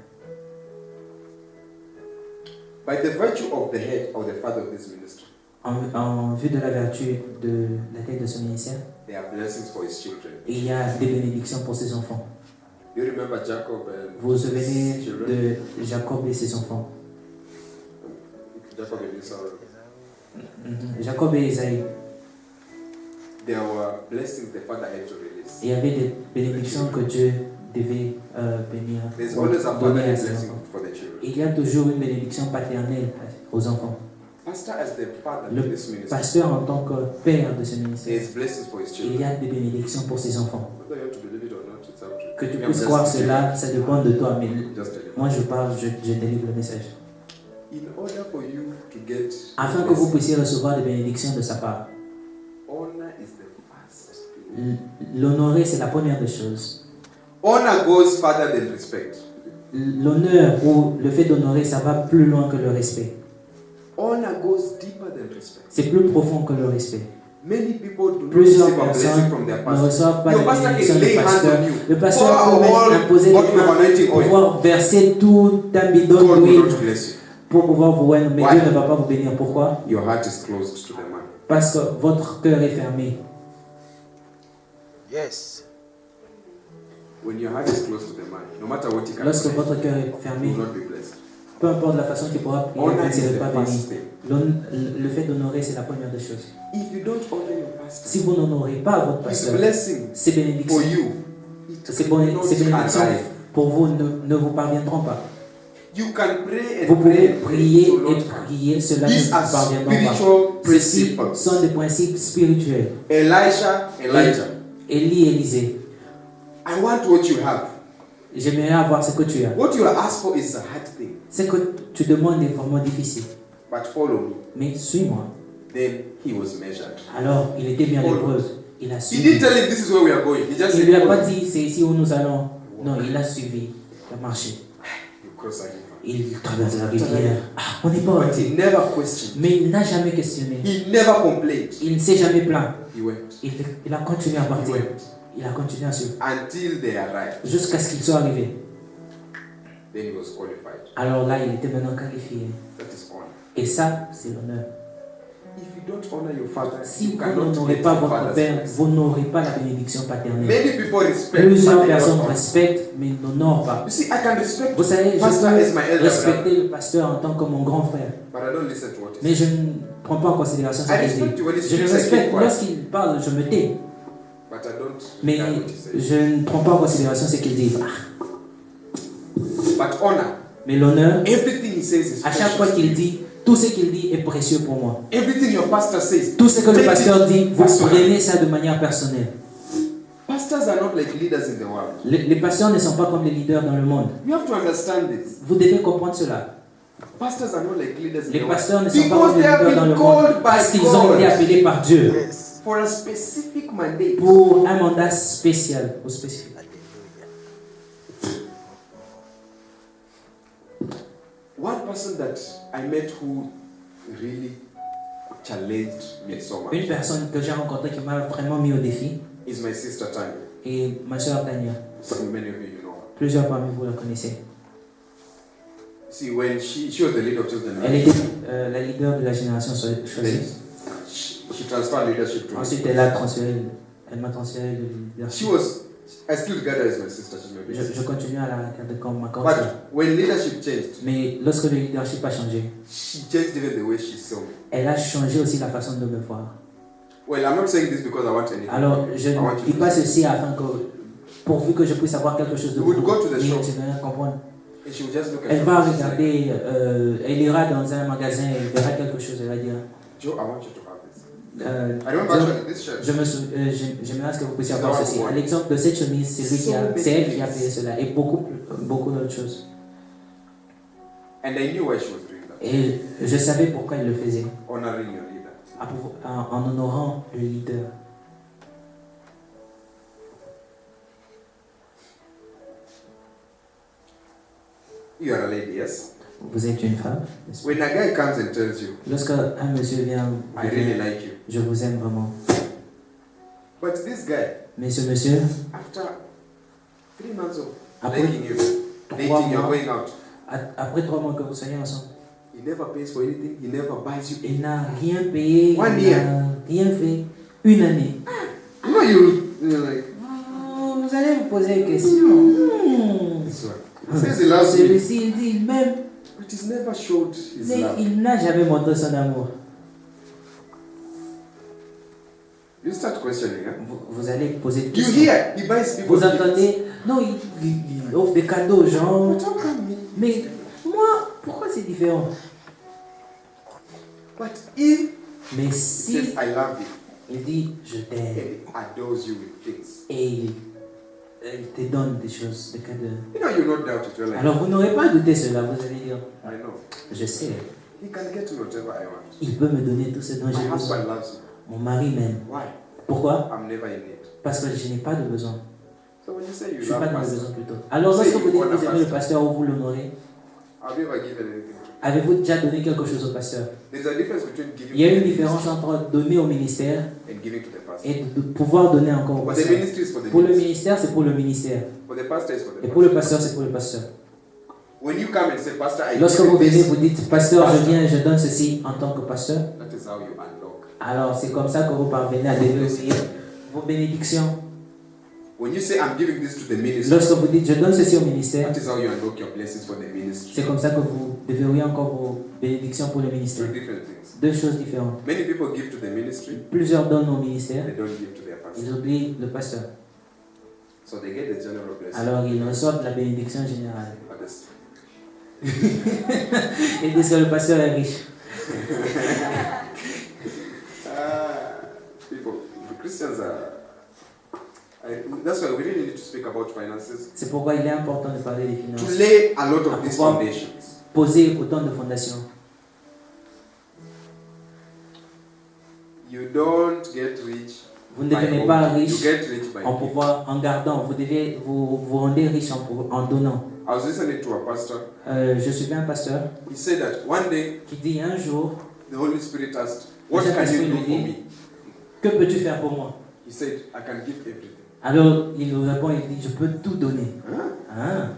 D: By the virtue of the head or the father of this ministry,
E: En vue de la vertu de la tête de ce ministère,
D: there are blessings for his children.
E: il y a des bénédictions pour ses enfants.
D: You remember Jacob and
E: Vous vous souvenez
D: his children?
E: de Jacob et ses enfants?
D: Jacob and Esau.
E: Jacob et Isaïe.
D: There were blessings the father had to release.
E: Il y avait des bénédictions que Dieu devait bénir,
D: There's always a
E: donner
D: fatherly
E: à ses
D: blessing
E: enfants.
D: for the children.
E: Il y a toujours une bénédiction paternelle aux enfants.
D: Pastor, as the father
E: Le
D: to this ministry,
E: pasteur en tant que père de ce ministère,
D: there's blessings for his
E: il
D: children.
E: y a des bénédictions pour ses enfants.
D: Whether you have to believe it or not, it's up to you.
E: Que tu
D: I'm
E: puisses
D: just
E: croire
D: telling
E: cela, ça dépend de toi, mais
D: you. Just telling you.
E: moi je parle, je délivre le message.
D: In order for you to get
E: Afin que vous puissiez recevoir des bénédictions de sa part.
D: honor is the first thing.
E: L'honorer, c'est la première des choses.
D: Honor goes further than respect.
E: L'honneur ou le fait d'honorer, ça va plus loin que le respect.
D: Honor goes deeper than respect.
E: C'est plus profond que le respect.
D: Many people do not
E: Plusieurs
D: receive a blessing
E: personnes
D: from their
E: ne
D: pastor.
E: reçoivent pas
D: Your
E: de
D: pastor
E: bénédiction
D: can
E: du
D: lay hands
E: pasteur.
D: on you.
E: Le pasteur
D: Pour
E: peut
D: all
E: même imposer
D: bottle
E: les
D: of
E: mains
D: anointing
E: pour
D: oil.
E: pouvoir verser tout un bidon
D: God will
E: d'huile
D: not bless you.
E: pour pouvoir vous bénir. Mais
D: Why?
E: Dieu ne va pas vous bénir. Pourquoi?
D: Your heart is closed to the man.
E: Parce que votre cœur est fermé.
C: Yes.
D: When your heart is closed to the man, no matter what he can
E: Lorsque
D: say,
E: votre cœur est
D: you
E: fermé,
D: will not be blessed.
E: peu importe la façon qu'il pourra prier,
D: Honor
E: vous ne
D: is
E: serez
D: the
E: pas béni.
D: first thing.
E: Le fait d'honorer, c'est la première des choses.
D: If you don't honor your pastor,
E: Si vous n'honorez pas votre
D: his
E: pasteur,
D: blessing
E: ces
D: for
E: bénédictions,
D: you, it
E: ces
D: will
E: bénédictions
D: not arrive.
E: pour vous ne vous parviendront pas.
D: You can pray
E: Vous
D: and pray
E: pouvez
D: and pray,
E: prier
D: it will
E: et
D: not arrive.
E: prier, cela
D: These
E: ne
D: are
E: vous parviendront pas.
D: spiritual
E: Ceci
D: principles.
E: sont des principes spirituels.
D: Elijah.
E: Élie, Élisée,
D: I want what you have.
E: j'aimerais avoir ce que tu as.
D: What you are asked for is a hard thing.
E: Ce que tu demandes est vraiment difficile.
D: But follow me.
E: Mais suis-moi.
D: Then he was measured.
E: Alors, il était bien
D: Follow.
E: l'épreuve. Il a
D: He
E: suivi.
D: didn't tell him this is where we are going. He just
E: Il
D: said,
E: ne lui a pas
D: follow.
E: dit c'est ici où nous allons. Non, il a suivi. Il a marché.
D: You cross a river.
E: Il traverse la rivière. Ah, on n'est pas
D: But
E: arrêté.
D: he never questioned.
E: Mais il n'a jamais questionné.
D: He never complained.
E: Il ne s'est jamais plaint.
D: He went.
E: Il a continué à
D: He
E: partir.
D: went.
E: Il a continué à suivre.
D: Until they arrived.
E: Jusqu'à ce qu'il soit arrivé.
D: Then he was qualified.
E: Alors là, il était maintenant qualifié.
D: That is honor.
E: Et ça, c'est l'honneur.
D: If you don't honor your father,
E: Si
D: you
E: vous
D: cannot
E: n'honorez
D: get
E: pas
D: your
E: votre
D: father's
E: père,
D: blessing.
E: vous n'aurez pas la bénédiction paternelle.
D: Many people respect,
E: Plusieurs
D: but they
E: personnes
D: don't honor.
E: respectent, mais n'honorent pas.
D: You see, I can respect
E: Vous savez, je
D: pastor as my
E: peux
D: elder
E: respecter
D: brother,
E: le pasteur en tant que mon grand frère.
D: but I don't listen to what he
E: Mais
D: says.
E: je ne prends pas en considération ce
D: I
E: qu'il
D: respect
E: dit.
D: you when he
E: Je
D: speaks,
E: le
D: I keep
E: respecte.
D: quiet,
E: Lorsqu'il parle, je me tais.
D: but I don't
E: Mais
D: regard what he says.
E: je ne prends pas en considération ce qu'il dit. Ah,
D: But honor,
E: Mais l'honneur,
D: everything he says is
E: à chaque fois
D: precious.
E: qu'il dit, tout ce qu'il dit est précieux pour moi.
D: Everything your pastor says,
E: Tout ce que le
D: take
E: pasteur
D: it
E: dit, vous
D: personally.
E: prenez ça de manière personnelle.
D: Pastors are not like leaders in the world.
E: Les pasteurs ne sont pas comme les leaders dans le monde.
D: You have to understand this.
E: Vous devez comprendre cela.
D: Pastors are not like leaders in
E: Les
D: the world.
E: pasteurs ne sont pas
D: Because
E: comme les
D: they have
E: leaders dans le
D: been
E: monde.
D: called
E: Parce
D: by
E: qu'ils ont été
D: God
E: appelés par Dieu
D: for a specific mandate.
E: pour un mandat spécial ou spécifique.
D: One person that I met who really challenged me so
E: Une
D: much
E: personne que j'ai rencontrée qui m'a vraiment mis au défi
D: is my sister Tanya.
E: est ma soeur Tania.
D: Many of you know her.
E: Plusieurs parmi vous la connaissez.
D: See, when she was the leader of Children,
E: Elle était la leader de la génération choisie.
D: she transferred leadership to me.
E: Ensuite, elle m'a transféré le
D: She
E: leadership.
D: I still regard her as my sister. She's my big sister.
E: Je continue à la regarder comme ma
D: But
E: conseillère.
D: when leadership changed,
E: Mais lorsque le leadership a changé,
D: she changed even the way she saw me.
E: elle a changé aussi la façon de me voir.
D: Well, I'm not saying this because I want anything.
E: Alors, je
D: I want
E: ne
D: you
E: dis
D: to
E: pas
D: see.
E: ceci afin que, pourvu que je puisse avoir quelque chose de
D: You would
E: vous,
D: go to the
E: mais
D: shop.
E: je veux rien comprendre.
D: And she would just look at
E: Elle
D: you
E: va
D: and she's like,
E: regarder, elle ira dans un magasin, elle verra quelque chose, elle va dire,
D: Joe, I want you to have this.
E: euh,
D: I remember actually this shirt.
E: j'aimerais à ce que vous puissiez avoir ceci. À l'exemple de cette chemise, c'est elle qui a payé cela et beaucoup d'autres choses.
D: And I knew why she was doing that.
E: Et je savais pourquoi elle le faisait,
D: Honoring your leader.
E: en honorant le leader.
D: You are a lady, yes?
E: Vous êtes une femme. n'est-ce pas?
D: When a guy comes and tells you,
E: Lorsque un monsieur vient
D: I
E: vous
D: really
E: dire,
D: like you.
E: je vous aime vraiment.
D: But this guy,
E: Mais ce monsieur,
D: after 3 months of
E: Après
D: liking you,
E: 3
D: dating you,
E: mois,
D: going out,
E: après 3 mois que vous soyez ensemble,
D: he never pays for anything, he never buys you anything.
E: il n'a rien payé,
D: One
E: il
D: year.
E: n'a rien fait. Une année.
D: You know, you're like,
E: Vous allez vous poser une question.
D: this one. He says he loves me,
E: Celui-ci, il dit il m'aime,
D: but he's never showed his
E: mais
D: love.
E: il n'a jamais montré son amour.
D: You start questioning, huh?
E: Vous allez poser des
D: You
E: questions.
D: hear, he buys people
E: Vous
D: gifts.
E: entendez, non, il offre des cadeaux aux gens.
D: But how come me?
E: Mais moi, pourquoi c'est différent?
D: But if
E: Mais
D: he
E: si
D: says, I love you,
E: il dit je
D: and
E: t'aime
D: he adores you with things,
E: et il te donne des choses, des cadeaux.
D: you know, you not doubt it. You're like,
E: Alors vous n'aurez pas douté cela, vous allez dire,
D: I know.
E: je sais,
D: He can get me whatever I want.
E: il peut me donner tout ce dont
D: My
E: j'ai besoin.
D: husband loves me.
E: Mon mari m'aime.
D: Why?
E: Pourquoi?
D: I'm never in need.
E: Parce que je n'ai pas de besoin.
D: So when you say
E: Je
D: you
E: ne suis
D: love
E: pas dans le
D: pastor,
E: besoin plutôt. Alors lorsque vous dites que vous aimez le pasteur ou vous l'honorez,
D: have you ever given anything?
E: avez-vous déjà donné quelque chose au pasteur?
D: There's a difference between giving
E: Il y a
D: to
E: une
D: the
E: différence entre donner au ministère
D: ministry and giving to the pastor.
E: et de pouvoir donner encore au
D: For the
E: pasteur.
D: ministry is for the
E: Pour le
D: ministry.
E: ministère, c'est pour le ministère.
D: For the pastor is for the
E: Et pour le
D: pastor.
E: pasteur, c'est pour le pasteur.
D: When you come and say, Pastor, I
E: Lorsque
D: give
E: vous
D: you
E: venez,
D: this,
E: vous dites, pasteur, je viens et je donne ceci en tant que pasteur.
D: that is how you unlock.
E: Alors c'est comme ça que vous parvenez à développer vos bénédictions.
D: When you say, I'm giving this to the ministry,
E: Lorsque vous dites, je donne ceci au ministère,
D: that is how you unlock your blessings for the ministry.
E: c'est comme ça que vous déverrouillez encore vos bénédictions pour le ministère.
D: Two different things.
E: Deux choses différentes.
D: Many people give to the ministry,
E: Plusieurs donnent au ministère,
D: they don't give to their pastor.
E: ils oublient le pasteur.
D: So they get the general blessing.
E: Alors ils reçoivent la bénédiction générale.
D: But this-
E: Ils disent que le pasteur est riche.
D: People, the Christians are. That's why we really need to speak about finances.
E: C'est pourquoi il est important de parler des
D: To
E: finances.
D: lay a lot of these foundations.
E: Poser autant de fondations.
D: You don't get rich.
E: Vous ne
D: by
E: devenez pas
D: hoarding. You
E: riche
D: get rich by
E: en
D: giving.
E: pouvoir, en gardant. Vous devez vous rendez riche en donnant.
D: I was listening to a pastor.
E: Je suivais un pasteur
D: He said that one day
E: qui dit un jour,
D: the Holy Spirit asked, "What
E: Le
D: can you
E: Saint-Esprit
D: do
E: lui
D: for
E: dit,
D: me?"
E: que peux-tu faire pour moi?
D: He said, "I can give everything."
E: Alors il nous répond, il dit, je peux tout donner.
D: Huh?
E: Hein?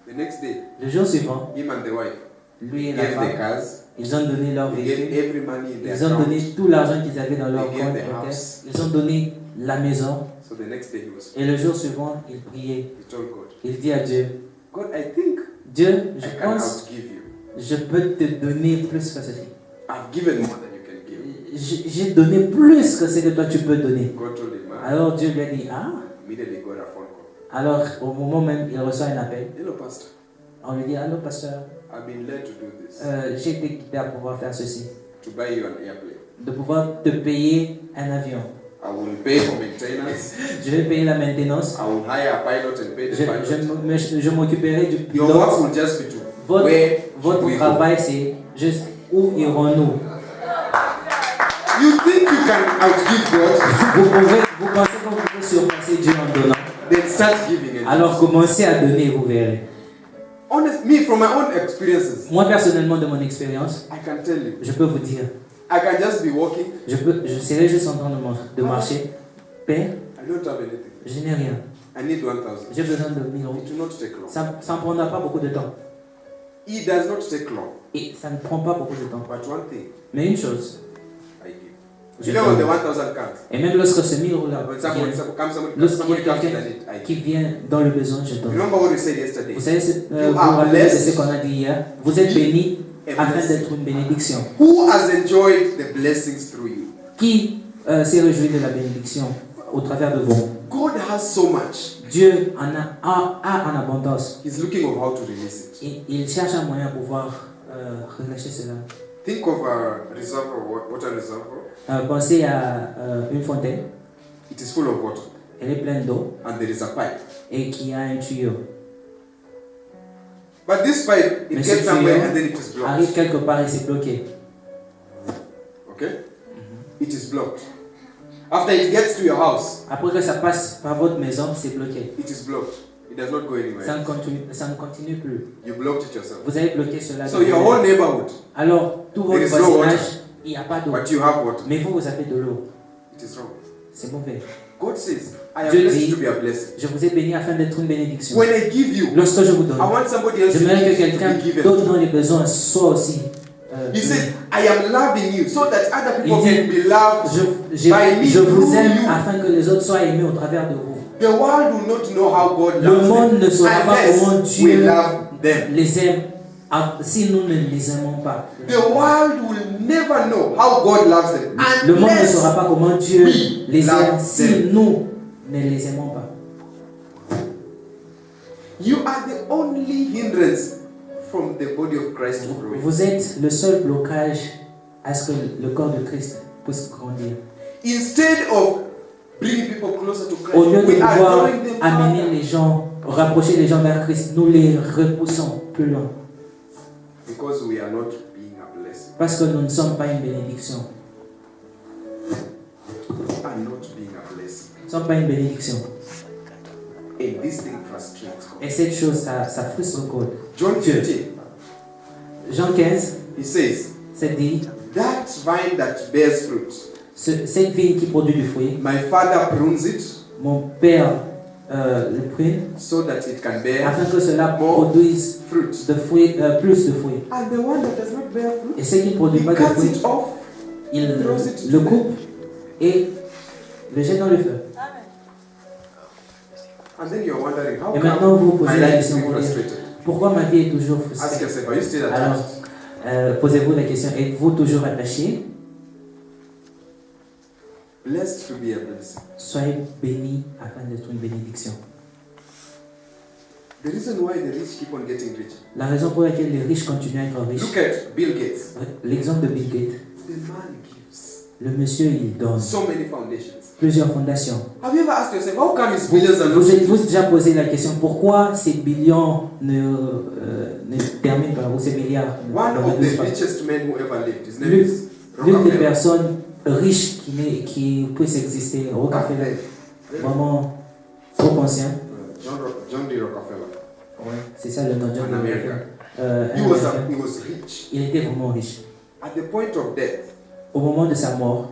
D: The next day,
E: Le jour suivant,
D: him and the wife
E: lui et la
D: gave
E: femme,
D: the cars.
E: ils ont donné leur
D: They gave
E: véhicule,
D: every money in their
E: ils ont
D: account.
E: donné tout l'argent qu'ils avaient dans leur
D: They gave
E: compte,
D: the
E: ok?
D: house.
E: Ils ont donné la maison,
D: So the next day he was.
E: et le jour suivant, il priait.
D: He told God,
E: Il dit à Dieu,
D: "God, I think
E: Dieu,
D: I
E: je
D: can
E: pense,
D: outgive you.
E: je peux te donner plus que ceci.
D: I've given more than you can give."
E: J'ai donné plus que ce que toi tu peux donner.
D: God told him,
E: Alors Dieu lui a dit, ah,
D: immediately got a phone call.
E: Alors, au moment même, il reçoit un appel.
D: Hello, Pastor.
E: On lui dit, allô, pasteur,
D: I've been led to do this.
E: j'ai été guidé à pouvoir faire ceci.
D: To buy you an airplane.
E: De pouvoir te payer un avion.
D: I will pay for maintenance.
E: Je vais payer la maintenance.
D: I will hire a pilot and pay the pilot.
E: Je m'occuperai du
D: Your work
E: pilote.
D: will just be to
E: Votre
D: we
E: travail, c'est juste où irons-nous.
D: You think you can outgive God?
E: Vous pensez que vous pouvez surpasser Dieu en donnant.
D: Then start giving it.
E: Alors commencez à donner et vous verrez.
D: Honest, me from my own experiences,
E: Moi personnellement de mon expérience,
D: I can tell you.
E: je peux vous dire,
D: I can just be walking.
E: je serai juste en train de marcher. Père,
D: I don't have anything.
E: je n'ai rien.
D: I need 1,000.
E: J'ai besoin de 1000 euros.
D: It will not take long.
E: Ça ne prendra pas beaucoup de temps.
D: It does not take long.
E: Et ça ne prend pas beaucoup de temps.
D: But one thing,
E: Mais une chose,
D: I give.
E: je
D: You know when the
E: donne.
D: 1,000 comes,
E: Et même lorsque ce 1000 euros-là
D: when
E: vient,
D: somebody
E: lorsqu'il y
D: comes
E: a
D: to
E: quelqu'un
D: need, I
E: qui
D: give.
E: vient dans le besoin, je donne.
D: Remember what we said yesterday.
E: Vous savez,
D: You
E: vous
D: are
E: vous rappelez de
D: blessed.
E: ce qu'on a dit hier. Vous êtes bénis
D: And
E: afin
D: blessed.
E: d'être une bénédiction.
D: Who has enjoyed the blessings through you?
E: Qui s'est réjoui de la bénédiction au travers de vous?
D: God has so much.
E: Dieu a en abondance.
D: He's looking of how to release it.
E: Et il cherche un moyen pour pouvoir relâcher cela.
D: Think of a reservoir, water reservoir.
E: Pensez à une fontaine.
D: It is full of water,
E: Elle est pleine d'eau
D: and there is a pipe.
E: et qui a un tuyau.
D: But this pipe, it
E: Mais ce
D: gets somewhere and then
E: tuyau
D: it is blocked.
E: arrive quelque part et c'est bloqué.
D: Okay? It is blocked. After it gets to your house,
E: Après que ça passe par votre maison, c'est bloqué.
D: it is blocked. It does not go anywhere.
E: Ça ne continue plus.
D: You blocked it yourself.
E: Vous avez bloqué cela.
D: So your whole neighborhood,
E: Alors, tout votre
D: There is no
E: voisinage,
D: water.
E: il n'y a pas d'eau.
D: but you have water.
E: Mais vous avez de l'eau.
D: It is wrong.
E: C'est mauvais.
D: God says, I am
E: Dieu
D: blessed
E: dit,
D: to be a blessing.
E: je vous ai béni afin d'être une bénédiction.
D: When I give you,
E: Lorsque je vous donne,
D: I want somebody else to
E: j'aimerais que quelqu'un
D: be given.
E: d'autre dans les besoins soit aussi.
D: He says, I am loving you so that other people
E: Il dit,
D: can be loved.
E: je vous aime afin que les autres soient aimés au travers de vous.
D: The world will not know how God
E: Le
D: loves
E: monde ne
D: them
E: saura pas comment
D: unless
E: Dieu
D: we love them.
E: les aime si nous ne les aimons pas.
D: The world will never know how God loves them
E: Le monde ne
D: unless
E: saura pas comment Dieu
D: we
E: les
D: love
E: aime si
D: them.
E: nous ne les aimons pas.
D: You are the only hindrance from the body of Christ to grow.
E: Vous êtes le seul blocage à ce que le corps de Christ puisse grandir.
D: Instead of bringing people closer to
E: Au lieu
D: Christ,
E: de
D: we are
E: pouvoir
D: drawing them
E: amener
D: farther.
E: les gens, rapprocher les gens vers Christ, nous les repoussons plus loin.
D: Because we are not being a blessing.
E: Parce que nous ne sommes pas une bénédiction.
D: We are not being a blessing.
E: Nous ne sommes pas une bénédiction.
D: And this thing frustrates God.
E: Et cette chose, ça frustre God.
D: John
E: Dieu.
D: 15,
E: Jean 15,
D: he says,
E: c'est dit,
D: that vine that bears fruit,
E: cette vigne qui produit du fruit,
D: my Father prunes it
E: mon Père le prune,
D: so that it can bear
E: afin que cela
D: more
E: produise
D: fruit.
E: de fruits, plus de fruits.
D: And the one that does not bear fruit,
E: Et ce qui ne produit
D: he
E: pas de
D: cuts
E: fruits,
D: it off.
E: il
D: throws it
E: le
D: to
E: coupe et le jette dans le feu.
D: And then you're wondering, how
E: Et
D: come
E: maintenant vous vous
D: my
E: posez la
D: life is
E: question
D: being
E: pour dire,
D: frustrated?
E: pourquoi ma vie est toujours
D: Ask
E: frustrée?
D: yourself, are you still
E: Alors,
D: attached?
E: posez-vous la question, êtes-vous toujours attaché?
D: Blessed to be a blessing.
E: Soyez bénis afin d'être une bénédiction.
D: The reason why the rich keep on getting richer.
E: La raison pour laquelle les riches continuent à être riches,
D: Look at Bill Gates.
E: l'exemple de Bill Gates,
D: The man gives
E: le monsieur il donne
D: so many foundations.
E: plusieurs fondations.
D: Have you ever asked yourself, how come his billions are not
E: Vous êtes-vous déjà posé la question pourquoi ces billions ne terminent pas, ou ces milliards ne
D: One of
E: revenus
D: the
E: pas?
D: richest men who ever lived, his name
E: L'une
D: is
E: des
D: Rockefeller.
E: personnes riches qui puissent exister, Rockefeller, vraiment trop ancien.
D: John D. Rockefeller.
E: Ouais, c'est ça le nom de John
D: An American.
E: Rockefeller.
D: He was rich.
E: Il était vraiment riche.
D: At the point of death,
E: Au moment de sa mort,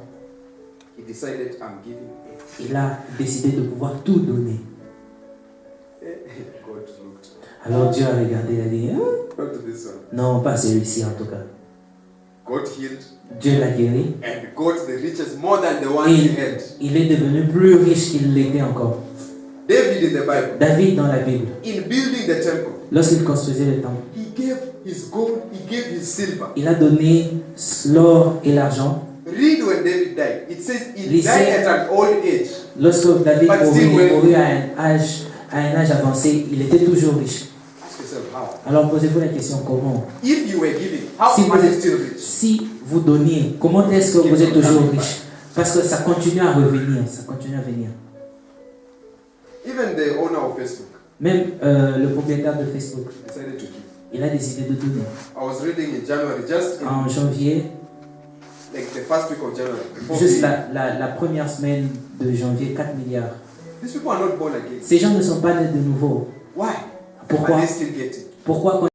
D: he decided, I'm giving it.
E: il a décidé de pouvoir tout donner.
D: God looked.
E: Alors Dieu a regardé et a dit,
D: Not to this one.
E: non, pas celui-ci en tout cas.
D: God healed
E: Dieu l'a guéri
D: and got the riches more than the ones
E: et
D: he had.
E: il est devenu plus riche qu'il l'était encore.
D: David in the Bible,
E: David dans la Bible,
D: in building the temple,
E: lorsqu'il construisait le temple,
D: he gave his gold, he gave his silver.
E: il a donné l'or et l'argent.
D: Read when David died. It says he
E: Listen.
D: died at an old age.
E: Lorsque David
D: But
E: mourut,
D: still
E: il
D: well-
E: mourut à un âge à un âge avancé, il était toujours riche.
D: Ask yourself how.
E: Alors posez-vous la question comment?
D: If you were giving, how
E: Si
D: are you
E: vous,
D: still rich?
E: si vous donniez, comment est-ce que vous êtes toujours riche? Parce que ça continue à revenir, ça continue à venir.
D: Even the owner of Facebook
E: Même le propriétaire de Facebook,
D: decided to give.
E: il a décidé de donner.
D: I was reading in January, just in,
E: En janvier,
D: like the first week of January. before
E: juste
D: the-
E: la première semaine de janvier, 4 milliards.
D: These people are not born again.
E: Ces gens ne sont pas nés de nouveau.
D: Why?
E: Pourquoi?
D: Are they still getting?
E: Pourquoi